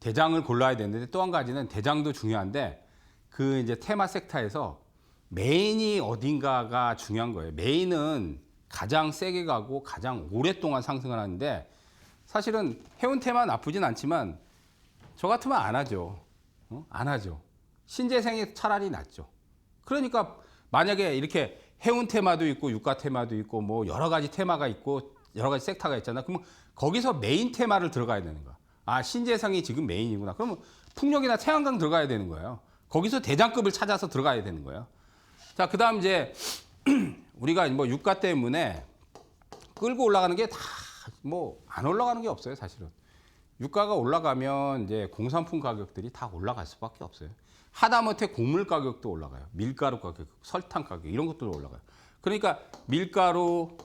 대장을 골라야 되는데 또 한 가지는 대장도 중요한데 그 이제 테마 섹터에서 메인이 어딘가가 중요한 거예요. 메인은 가장 세게 가고 가장 오랫동안 상승을 하는데 사실은 해운 테마 나쁘진 않지만 저 같으면 안 하죠. 안 하죠. 신재생이 차라리 낫죠. 그러니까 만약에 이렇게 해운 테마도 있고 유가 테마도 있고 뭐 여러 가지 테마가 있고 여러 가지 섹터가 있잖아. 그러면 거기서 메인 테마를 들어가야 되는 거야. 아, 신재생이 지금 메인이구나. 그러면 풍력이나 태양광 들어가야 되는 거예요. 거기서 대장급을 찾아서 들어가야 되는 거예요. 자, 그다음 이제 우리가 뭐 유가 때문에 끌고 올라가는 게 다 뭐 안 올라가는 게 없어요, 사실은. 유가가 올라가면 이제 공산품 가격들이 다 올라갈 수밖에 없어요. 하다못해 곡물 가격도 올라가요. 밀가루 가격, 설탕 가격 이런 것도 올라가요. 그러니까 밀가루,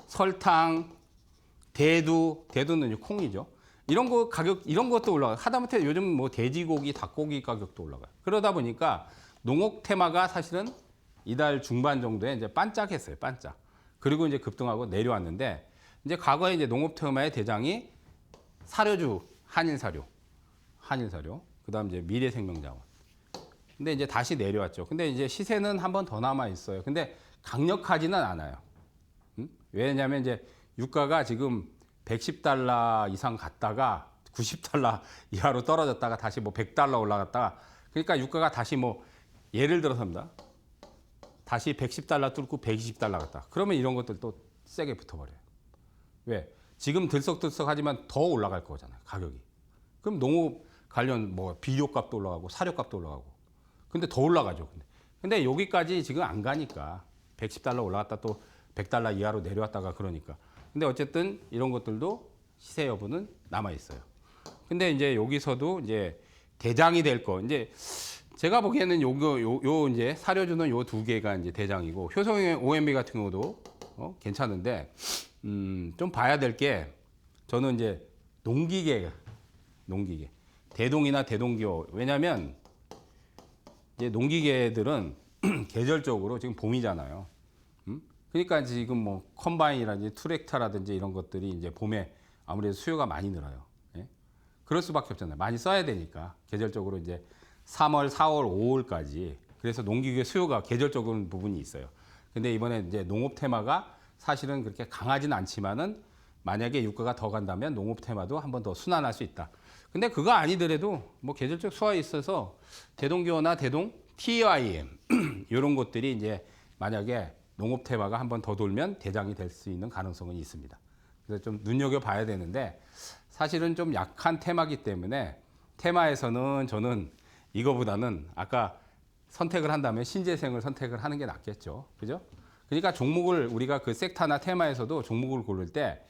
설탕, 대두는 콩이죠. 이런 거 가격 이런 것도 올라가요. 하다못해 요즘 뭐 돼지고기, 닭고기 가격도 올라가요. 그러다 보니까 농업 테마가 사실은 이달 중반 정도에 이제 반짝했어요. 반짝. 그리고 이제 급등하고 내려왔는데 이제 과거에 이제 농업 테마의 대장이 사료주 한일사료, 그다음 이제 미래생명자원. 근데 이제 다시 내려왔죠. 근데 이제 시세는 한 번 더 남아 있어요. 근데 강력하지는 않아요. 왜냐하면 이제 유가가 지금 110달러 이상 갔다가 90달러 이하로 떨어졌다가 다시 뭐 100달러 올라갔다가 그러니까 유가가 다시 뭐 예를 들어서입니다. 다시 110달러 뚫고 120달러 갔다. 그러면 이런 것들 또 세게 붙어버려요. 왜? 지금 들썩들썩하지만 더 올라갈 거잖아요. 가격이. 그럼 농업 관련 뭐 비료값도 올라가고 사료값도 올라가고. 근데 더 올라가죠. 근데 여기까지 지금 안 가니까 110달러 올라갔다 또 100달러 이하로 내려왔다가 그러니까. 근데 어쨌든 이런 것들도 시세 여부는 남아 있어요. 근데 이제 여기서도 이제 대장이 될 거. 이제 제가 보기에는 요 이제 사료주는 요 두 개가 이제 대장이고 효성 OMB 같은 경우도 괜찮은데 좀 봐야 될 게 저는 이제 농기계 대동이나 대동기호 왜냐면 이제 농기계들은 계절적으로 지금 봄이잖아요. 그러니까 지금 뭐 컴바인이라든지 트랙터라든지 이런 것들이 이제 봄에 아무래도 수요가 많이 늘어요. 예? 그럴 수밖에 없잖아요. 많이 써야 되니까 계절적으로 이제 3월, 4월, 5월까지 그래서 농기계 수요가 계절적인 부분이 있어요. 근데 이번에 이제 농업 테마가 사실은 그렇게 강하진 않지만은 만약에 유가가 더 간다면 농업 테마도 한 번 더 순환할 수 있다. 근데 그거 아니더라도 뭐 계절적 수화에 있어서 대동기호나 대동, TIM 이런 것들이 이제 만약에 농업 테마가 한 번 더 돌면 대장이 될 수 있는 가능성은 있습니다. 그래서 좀 눈여겨봐야 되는데 사실은 좀 약한 테마기 때문에 테마에서는 저는 이거보다는 아까 선택을 한다면 신재생을 선택을 하는 게 낫겠죠. 그죠? 그러니까 종목을 우리가 그 섹터나 테마에서도 종목을 고를 때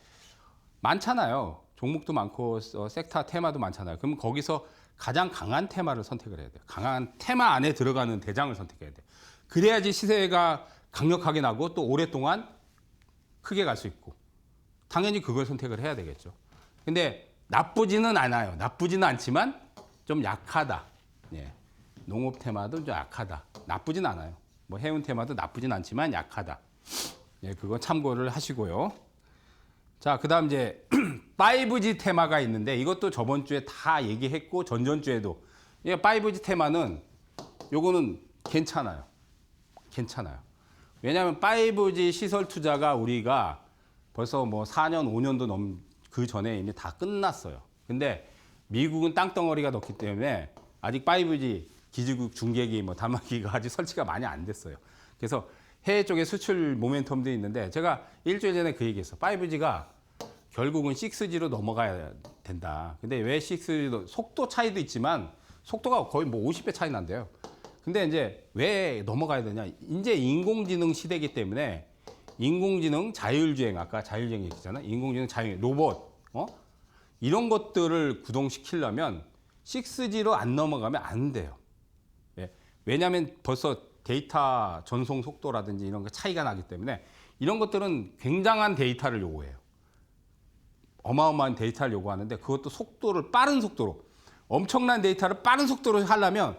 많잖아요. 종목도 많고 섹터 테마도 많잖아요. 그럼 거기서 가장 강한 테마를 선택을 해야 돼요. 강한 테마 안에 들어가는 대장을 선택해야 돼요. 그래야지 시세가 강력하게 나고 또 오랫동안 크게 갈 수 있고 당연히 그걸 선택을 해야 되겠죠. 근데 나쁘지는 않아요. 나쁘지는 않지만 좀 약하다. 예. 농업 테마도 좀 약하다. 나쁘진 않아요. 뭐 해운 테마도 나쁘진 않지만 약하다. 예, 그거 참고를 하시고요. 자, 그다음 이제 5G 테마가 있는데 이것도 저번 주에 다 얘기했고 전전주에도 이 5G 테마는 요거는 괜찮아요. 괜찮아요. 왜냐하면 5G 시설 투자가 우리가 벌써 뭐 4년, 5년도 그 전에 이미 다 끝났어요. 근데 미국은 땅덩어리가 높기 때문에 아직 5G 기지국 중계기, 뭐 담화기가 아직 설치가 많이 안 됐어요. 그래서 해외 쪽에 수출 모멘텀도 있는데 제가 일주일 전에 그 얘기했어. 5G가 결국은 6G로 넘어가야 된다. 근데 왜 6G로 속도 차이도 있지만 속도가 거의 뭐 50배 차이 난대요. 근데 이제 왜 넘어가야 되냐? 이제 인공지능 시대이기 때문에 인공지능 자율주행, 아까 자율주행 얘기했잖아. 인공지능 자율주행, 로봇, 이런 것들을 구동시키려면 6G로 안 넘어가면 안 돼요. 예. 왜냐하면 벌써 데이터 전송 속도라든지 이런 거 차이가 나기 때문에 이런 것들은 굉장한 데이터를 요구해요. 어마어마한 데이터를 요구하는데 그것도 속도를 빠른 속도로 엄청난 데이터를 빠른 속도로 하려면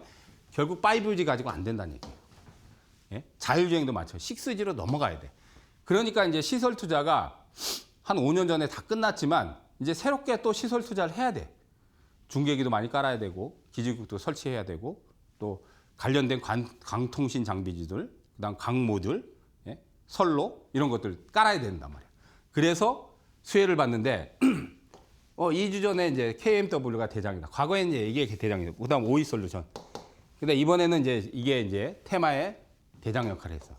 결국 5G 가지고 안 된다는 얘기예요. 예? 자율주행도 마찬가지. 6G로 넘어가야 돼. 그러니까 이제 시설 투자가 한 5년 전에 다 끝났지만 이제 새롭게 또 시설 투자를 해야 돼. 중계기도 많이 깔아야 되고 기지국도 설치해야 되고 또 관련된 강통신 장비지들, 그다음 강모듈, 예? 선로 이런 것들 깔아야 된단 말이야. 그래서 수혜를 받는데 2주 전에 이제 KMW가 대장이다. 과거에는 이제 이게 대장이다. 그다음 오이솔루션. 근데 이번에는 이제 이게 이제 테마의 대장 역할을 했어.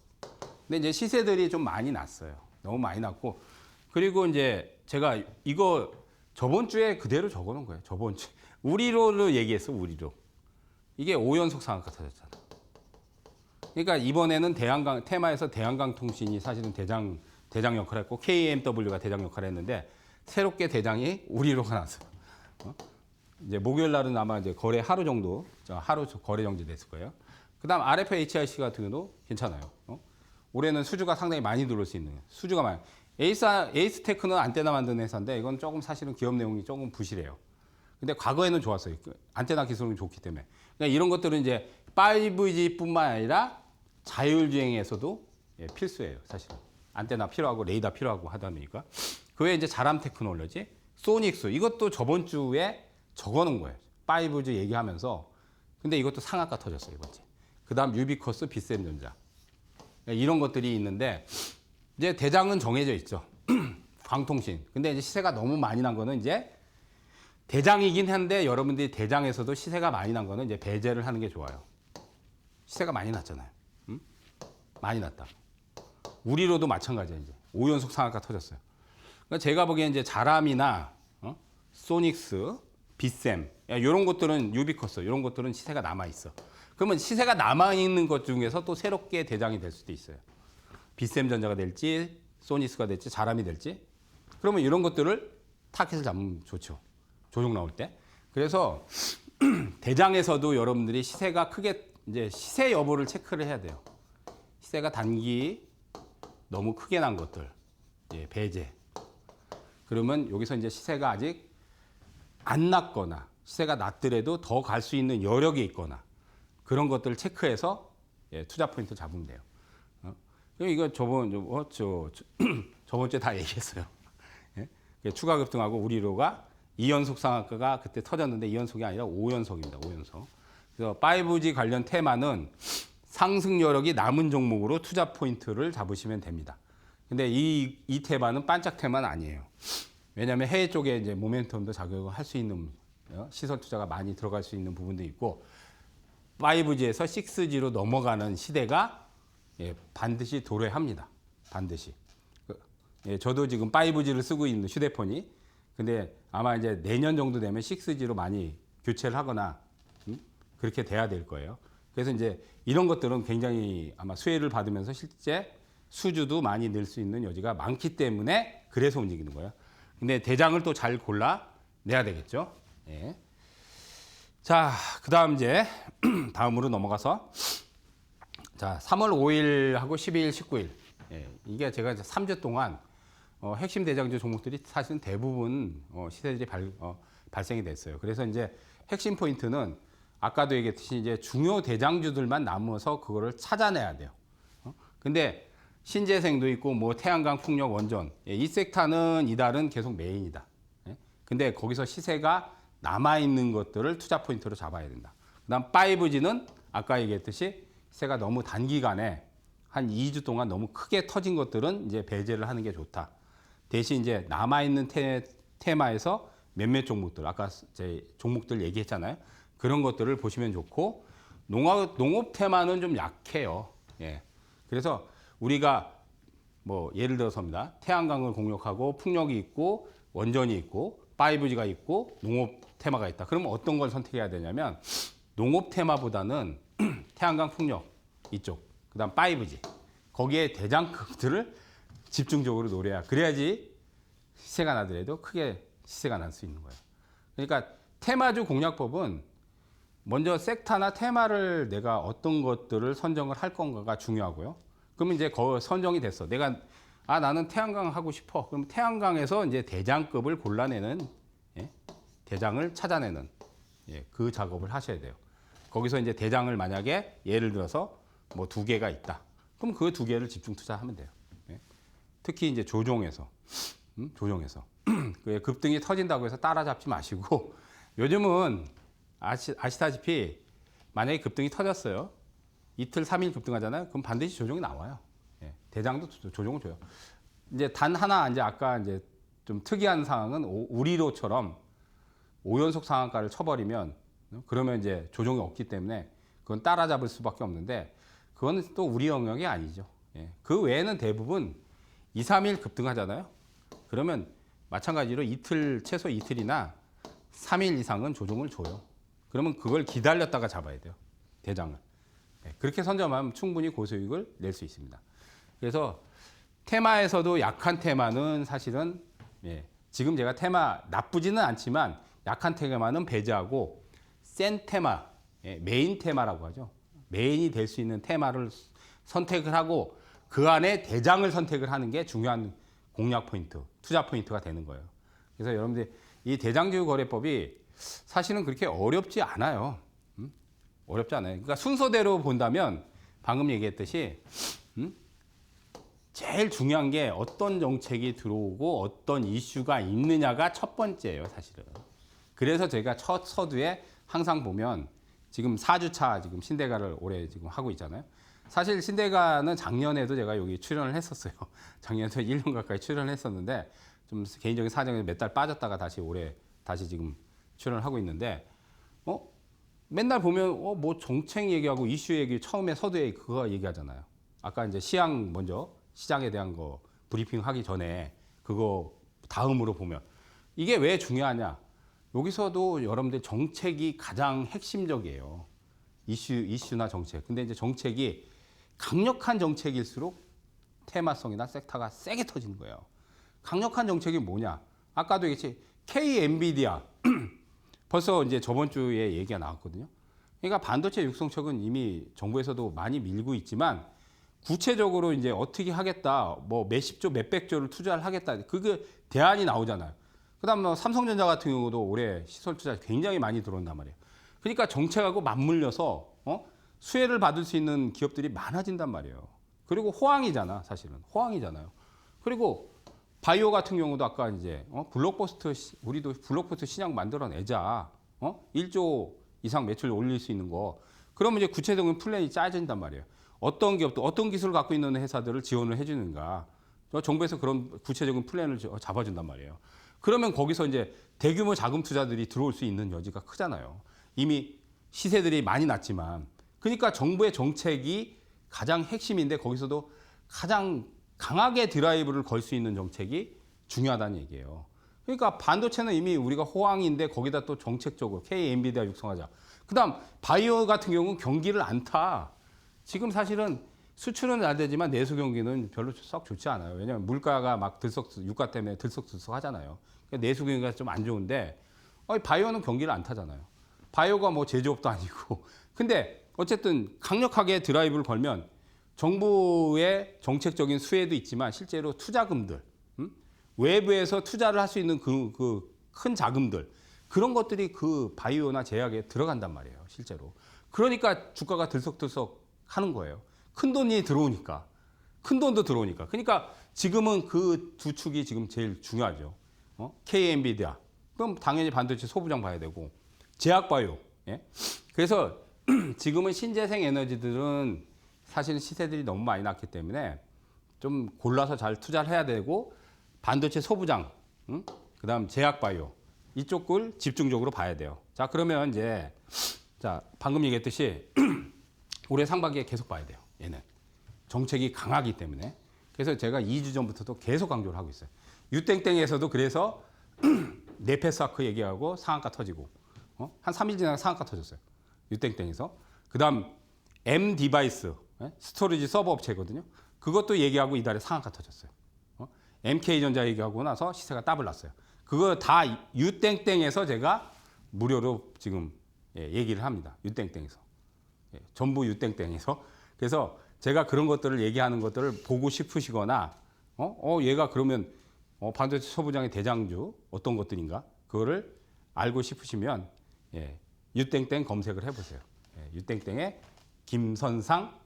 근데 이제 시세들이 좀 많이 났어요. 너무 많이 났고 그리고 이제 제가 이거 저번 주에 그대로 적어놓은 거예요. 저번 주 우리로를 얘기했어. 우리로. 이게 5연속 상한가 터졌잖아. 그러니까 이번에는 테마에서 대한강통신이 사실은 대장 역할을 했고 KMW가 대장 역할을 했는데 새롭게 대장이 우리로가 나왔어요. 이제 목요일 날은 아마 이제 거래 하루 정도, 하루 거래 정지 됐을 거예요. 그다음 RFHIC 같은 경우도 괜찮아요. 올해는 수주가 상당히 많이 들어올 수 있는 수주가 많아요. 에이스테크는 안테나 만드는 회사인데 이건 조금 사실은 기업 내용이 조금 부실해요. 근데 과거에는 좋았어요. 안테나 기술은 좋기 때문에. 그러니까 이런 것들은 이제 5G뿐만 아니라 자율주행에서도 필수예요, 사실은. 안테나 필요하고 레이더 필요하고 하다 보니까. 그 외에 이제 자람 테크놀로지, 소닉스 이것도 저번 주에 적어놓은 거예요. 5G 얘기하면서. 근데 이것도 상한가 터졌어요, 이번 주에. 그다음 유비커스, 비셈전자. 이런 것들이 있는데 이제 대장은 정해져 있죠. 광통신. 근데 이제 시세가 너무 많이 난 거는 이제 대장이긴 한데 여러분들이 대장에서도 시세가 많이 난 거는 이제 배제를 하는 게 좋아요. 시세가 많이 났잖아요. 응? 많이 났다. 우리로도 마찬가지예요. 이제 5연속 상한가 터졌어요. 그러니까 제가 보기엔 이제 자람이나 소닉스, 비셈 이런 것들은 유비커스 이런 것들은 시세가 남아 있어. 그러면 시세가 남아 있는 것 중에서 또 새롭게 대장이 될 수도 있어요. 비셈전자가 될지, 소닉스가 될지, 자람이 될지. 그러면 이런 것들을 타켓을 잡으면 좋죠. 조정 나올 때. 그래서 대장에서도 여러분들이 시세가 크게 이제 시세 여부를 체크를 해야 돼요. 시세가 단기 너무 크게 난 것들, 배제. 그러면 여기서 이제 시세가 아직 안 났거나 시세가 났더라도 더 갈 수 있는 여력이 있거나 그런 것들을 체크해서 투자 포인트 잡으면 돼요. 이거 저번 주에 다 얘기했어요. 추가 급등하고 우리로가 2연속 상한가가 그때 터졌는데 2연속이 아니라 5연속입니다. 5연속. 그래서 5G 관련 테마는 상승 여력이 남은 종목으로 투자 포인트를 잡으시면 됩니다. 근데 이 테마는 반짝 테마는 아니에요. 왜냐하면 해외 쪽에 이제 모멘텀도 작용을 할 수 있는 시설 투자가 많이 들어갈 수 있는 부분도 있고 5G에서 6G로 넘어가는 시대가 반드시 도래합니다. 반드시. 저도 지금 5G를 쓰고 있는 휴대폰이 근데 아마 이제 내년 정도 되면 6G로 많이 교체를 하거나 그렇게 돼야 될 거예요. 그래서 이제 이런 것들은 굉장히 아마 수혜를 받으면서 실제 수주도 많이 늘 수 있는 여지가 많기 때문에 그래서 움직이는 거예요. 근데 대장을 또 잘 골라 내야 되겠죠. 예. 자, 그다음 이제 다음으로 넘어가서 자, 3월 5일하고 12일, 19일. 이게 제가 이제 3주 동안 핵심 대장주 종목들이 사실은 대부분 시세들이 발생이 됐어요. 그래서 이제 핵심 포인트는 아까도 얘기했듯이 이제 중요 대장주들만 남아서 그거를 찾아내야 돼요. 근데 신재생도 있고 뭐 태양광, 풍력, 원전 이 섹터는 이달은 계속 메인이다. 근데 거기서 시세가 남아 있는 것들을 투자 포인트로 잡아야 된다. 그다음 5G는 아까 얘기했듯이 시세가 너무 단기간에 한 2주 동안 너무 크게 터진 것들은 이제 배제를 하는 게 좋다. 대신 이제 남아 있는 테마에서 몇몇 종목들 아까 제 종목들 얘기했잖아요. 그런 것들을 보시면 좋고 농업 테마는 좀 약해요. 예. 그래서 우리가 뭐 예를 들어서입니다. 태양광을 공략하고 풍력이 있고 원전이 있고 5G가 있고 농업 테마가 있다. 그러면 어떤 걸 선택해야 되냐면 농업 테마보다는 태양광, 풍력 이쪽, 그다음 5G 거기에 대장급들을 집중적으로 노려야 그래야지 시세가 나더라도 크게 시세가 날 수 있는 거예요. 그러니까 테마주 공략법은 먼저 섹터나 테마를 내가 어떤 것들을 선정을 할 건가가 중요하고요. 그러면 이제 선정이 됐어. 내가 나는 태양광 하고 싶어. 그럼 태양광에서 이제 대장급을 골라내는 대장을 찾아내는 그 작업을 하셔야 돼요. 거기서 이제 대장을 만약에 예를 들어서 뭐 2개가 있다. 그럼 그 2개를 집중 투자하면 돼요. 특히 이제 조종해서 급등이 터진다고 해서 따라잡지 마시고 요즘은 아시다시피 만약에 급등이 터졌어요. 이틀, 3일 급등하잖아요. 그럼 반드시 조정이 나와요. 대장도 조정을 줘요. 이제 단 하나 이제 아까 이제 좀 특이한 상황은 우리로처럼 5연속 상한가를 쳐버리면 그러면 이제 조정이 없기 때문에 그건 따라잡을 수밖에 없는데 그건 또 우리 영역이 아니죠. 그 외에는 대부분 2, 3일 급등하잖아요. 그러면 마찬가지로 최소 이틀이나 3일 이상은 조정을 줘요. 그러면 그걸 기다렸다가 잡아야 돼요. 대장을. 그렇게 선점하면 충분히 고수익을 낼 수 있습니다. 그래서 테마에서도 약한 테마는 사실은 지금 제가 테마 나쁘지는 않지만 약한 테마는 배제하고 센 테마, 메인 테마라고 하죠. 메인이 될 수 있는 테마를 선택을 하고 그 안에 대장을 선택을 하는 게 중요한 공략 포인트, 투자 포인트가 되는 거예요. 그래서 여러분들 이 대장주 거래법이 사실은 그렇게 어렵지 않아요. 어렵지 않아요. 그러니까 순서대로 본다면 방금 얘기했듯이 제일 중요한 게 어떤 정책이 들어오고 어떤 이슈가 있느냐가 첫 번째예요, 사실은. 그래서 제가 첫 서두에 항상 보면 지금 4주차 지금 신대가를 올해 지금 하고 있잖아요. 사실 신대가는 작년에도 제가 여기 출연을 했었어요. 작년에도 1년 가까이 출연을 했었는데 좀 개인적인 사정에서 몇 달 빠졌다가 다시 올해 다시 지금 출연을 하고 있는데 맨날 보면 뭐 정책 얘기하고 이슈 얘기 처음에 서두에 그거 얘기하잖아요. 아까 이제 먼저 시장에 대한 거 브리핑 하기 전에 그거 다음으로 보면 이게 왜 중요하냐? 여기서도 여러분들 정책이 가장 핵심적이에요. 이슈나 정책. 근데 이제 정책이 강력한 정책일수록 테마성이나 섹터가 세게 터지는 거예요. 강력한 정책이 뭐냐? 아까도 얘기했지. K-엔비디아. 벌써 이제 저번 주에 얘기가 나왔거든요. 그러니까 반도체 육성책은 이미 정부에서도 많이 밀고 있지만 구체적으로 이제 어떻게 하겠다, 뭐 몇십조, 몇백조를 투자를 하겠다, 그게 대안이 나오잖아요. 그다음 뭐 삼성전자 같은 경우도 올해 시설 투자 굉장히 많이 들어온단 말이에요. 그러니까 정책하고 맞물려서 수혜를 받을 수 있는 기업들이 많아진단 말이에요. 그리고 호황이잖아, 사실은 호황이잖아요. 그리고 바이오 같은 경우도 아까 이제 우리도 블록버스터 신약 만들어내자, 1조 이상 매출 올릴 수 있는 거. 그러면 이제 구체적인 플랜이 짜진단 말이에요. 어떤 기업도 어떤 기술을 갖고 있는 회사들을 지원을 해주는가. 정부에서 그런 구체적인 플랜을 잡아준단 말이에요. 그러면 거기서 이제 대규모 자금 투자들이 들어올 수 있는 여지가 크잖아요. 이미 시세들이 많이 났지만. 그러니까 정부의 정책이 가장 핵심인데 거기서도 가장 강하게 드라이브를 걸 수 있는 정책이 중요하다는 얘기예요. 그러니까 반도체는 이미 우리가 호황인데 거기다 또 정책적으로 K-엔비디아 육성하자. 그다음 바이오 같은 경우는 경기를 안 타. 지금 사실은 수출은 안 되지만 내수 경기는 별로 썩 좋지 않아요. 왜냐하면 물가가 막 유가 때문에 들썩들썩 하잖아요. 그러니까 내수 경기가 좀 안 좋은데 바이오는 경기를 안 타잖아요. 바이오가 뭐 제조업도 아니고. 근데 어쨌든 강력하게 드라이브를 걸면 정부의 정책적인 수혜도 있지만 실제로 투자금들, 외부에서 투자를 할 수 있는 그 큰 자금들 그런 것들이 그 바이오나 제약에 들어간단 말이에요, 실제로. 그러니까 주가가 들썩들썩 하는 거예요. 큰 돈이 들어오니까. 큰 돈도 들어오니까. 그러니까 지금은 그 두 축이 지금 제일 중요하죠. K 엔비디아. 그럼 당연히 반도체 소부장 봐야 되고 제약 바이오. 예? 그래서 지금은 신재생 에너지들은 사실은 시세들이 너무 많이 났기 때문에 좀 골라서 잘 투자를 해야 되고 반도체 소부장, 그다음 제약 바이오 이쪽을 집중적으로 봐야 돼요. 자, 그러면 이제 자, 방금 얘기했듯이 올해 상반기에 계속 봐야 돼요. 얘는 정책이 강하기 때문에. 그래서 제가 2주 전부터도 계속 강조를 하고 있어요. 유땡땡에서도 그래서 네페스아크 얘기하고 상한가 터지고 한 3일 지나서 상한가 터졌어요. 유땡땡에서. 그다음 M 디바이스 스토리지 서버 업체거든요. 그것도 얘기하고 이달에 상한가 터졌어요. MK전자 얘기하고 나서 시세가 더블 났어요. 그거 다 유땡땡에서 제가 무료로 지금 얘기를 합니다. 유땡땡에서. 전부 유땡땡에서. 그래서 제가 그런 것들을 얘기하는 것들을 보고 싶으시거나 얘가 그러면 반도체 소부장의 대장주 어떤 것들인가 그거를 알고 싶으시면 유땡땡 검색을 해보세요. 유땡땡의 김선상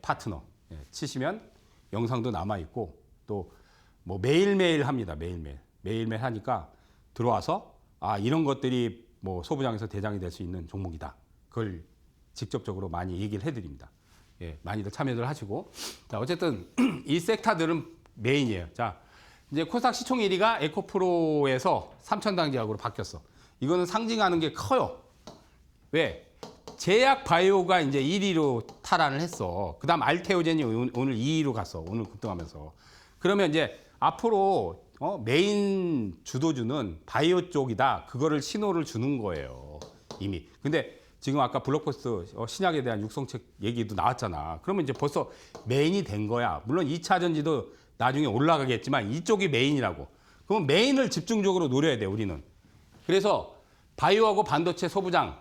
파트너 치시면 영상도 남아있고 또 뭐 매일매일 합니다. 매일매일 하니까 들어와서 이런 것들이 뭐 소부장에서 대장이 될 수 있는 종목이다. 그걸 직접적으로 많이 얘기를 해드립니다. 많이들 참여를 하시고. 자, 어쨌든 이 섹터들은 메인이에요. 자, 이제 코스닥 시총 1위가 에코프로에서 삼천당제약으로 바뀌었어. 이거는 상징하는 게 커요. 왜? 제약 바이오가 이제 1위로 탈환을 했어. 그 다음 알테오젠이 오늘 2위로 갔어. 오늘 급등하면서. 그러면 이제 앞으로 메인 주도주는 바이오 쪽이다. 그거를 신호를 주는 거예요. 이미. 근데 지금 아까 블록버스터 신약에 대한 육성책 얘기도 나왔잖아. 그러면 이제 벌써 메인이 된 거야. 물론 2차 전지도 나중에 올라가겠지만 이쪽이 메인이라고. 그러면 메인을 집중적으로 노려야 돼, 우리는. 그래서 바이오하고 반도체 소부장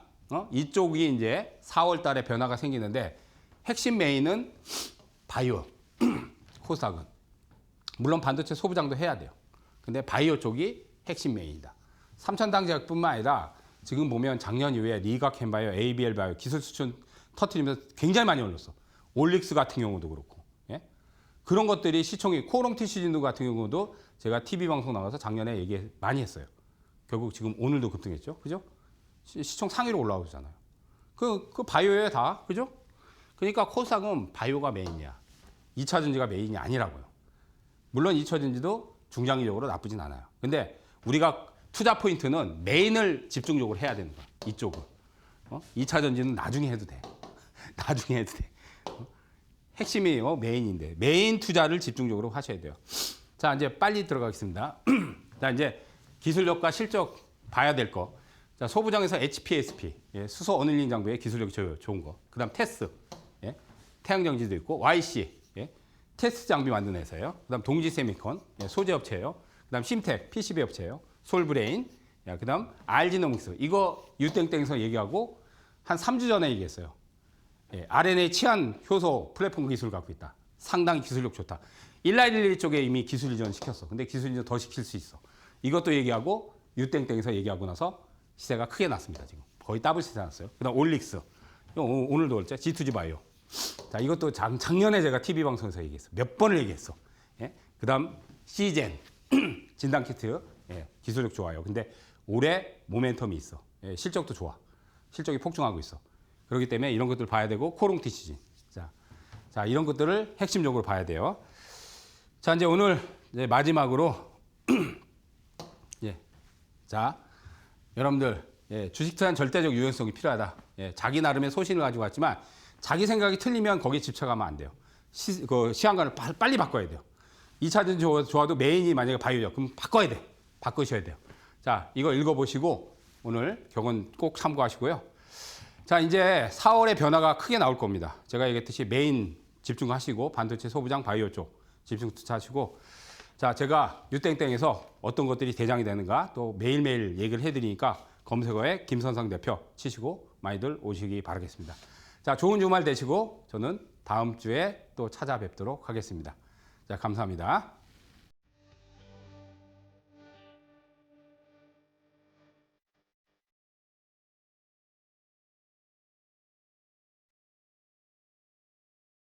이쪽이 이제 4월 달에 변화가 생기는데 핵심 메인은 바이오, 코스닥은. 물론 반도체 소부장도 해야 돼요. 근데 바이오 쪽이 핵심 메인이다. 삼천당제약뿐만 아니라 지금 보면 작년 이후에 리가캠바이오, ABL 바이오 기술 수준 터트리면서 굉장히 많이 올렸어. 올릭스 같은 경우도 그렇고. 그런 것들이 시총이 코오롱 TC진도 같은 경우도 제가 TV 방송 나가서 작년에 얘기 많이 했어요. 결국 지금 오늘도 급등했죠. 그죠? 시총 상위로 올라오잖아요. 그 바이오에 다. 그죠? 그러니까 코스닥은 바이오가 메인이야. 2차 전지가 메인이 아니라고요. 물론 2차 전지도 중장기적으로 나쁘진 않아요. 근데 우리가 투자 포인트는 메인을 집중적으로 해야 되는 거야. 이쪽은. 2차 전지는 나중에 해도 돼. 나중에 해도 돼. 핵심이 메인인데 메인 투자를 집중적으로 하셔야 돼요. 자, 이제 빨리 들어가겠습니다. 자, 이제 기술력과 실적 봐야 될 거. 자, 소부장에서 HPSP, 수소 어닐링 장비의 기술력이 좋은 거. 그다음 테스, 태양정지도 있고 YC, 테스트 장비 만드는 회사예요. 그다음 동지세미콘, 소재 업체예요. 그다음 심텍, PCB 업체예요. 솔브레인, 그다음 RG노믹스. 이거 유땡땡에서 얘기하고 한 3주 전에 얘기했어요. RNA 치안 효소 플랫폼 기술 갖고 있다. 상당히 기술력 좋다. 1111 쪽에 이미 기술 이전 시켰어. 근데 기술 이전 더 시킬 수 있어. 이것도 얘기하고 유땡땡에서 얘기하고 나서 시세가 크게 났습니다. 지금 거의 더블 시세 났어요. 그다음 올릭스. 오늘도 올자 G2G 바이오. 자, 이것도 작년에 제가 TV 방송에서 얘기했어. 몇 번을 얘기했어. 그다음 시젠 진단키트. 기술력 좋아요. 근데 올해 모멘텀이 있어. 실적도 좋아. 실적이 폭증하고 있어. 그렇기 때문에 이런 것들 봐야 되고 코롱 TCG. 자, 이런 것들을 핵심적으로 봐야 돼요. 자, 이제 오늘 이제 마지막으로 자, 여러분들 주식 투자는 절대적 유연성이 필요하다. 자기 나름의 소신을 가지고 왔지만 자기 생각이 틀리면 거기에 집착하면 안 돼요. 시간관을 빨리 바꿔야 돼요. 2차 전지 좋아도 메인이 만약에 바이오죠. 그럼 바꿔야 돼. 바꾸셔야 돼요. 자, 이거 읽어보시고 오늘 격언 꼭 참고하시고요. 자, 이제 4월에 변화가 크게 나올 겁니다. 제가 얘기했듯이 메인 집중하시고 반도체 소부장 바이오 쪽 집중 투자하시고, 자, 제가 유땡땡에서 어떤 것들이 대장이 되는가 또 매일매일 얘기를 해드리니까 검색어에 김선상 대표 치시고 많이들 오시기 바라겠습니다. 자, 좋은 주말 되시고 저는 다음 주에 또 찾아뵙도록 하겠습니다. 자, 감사합니다.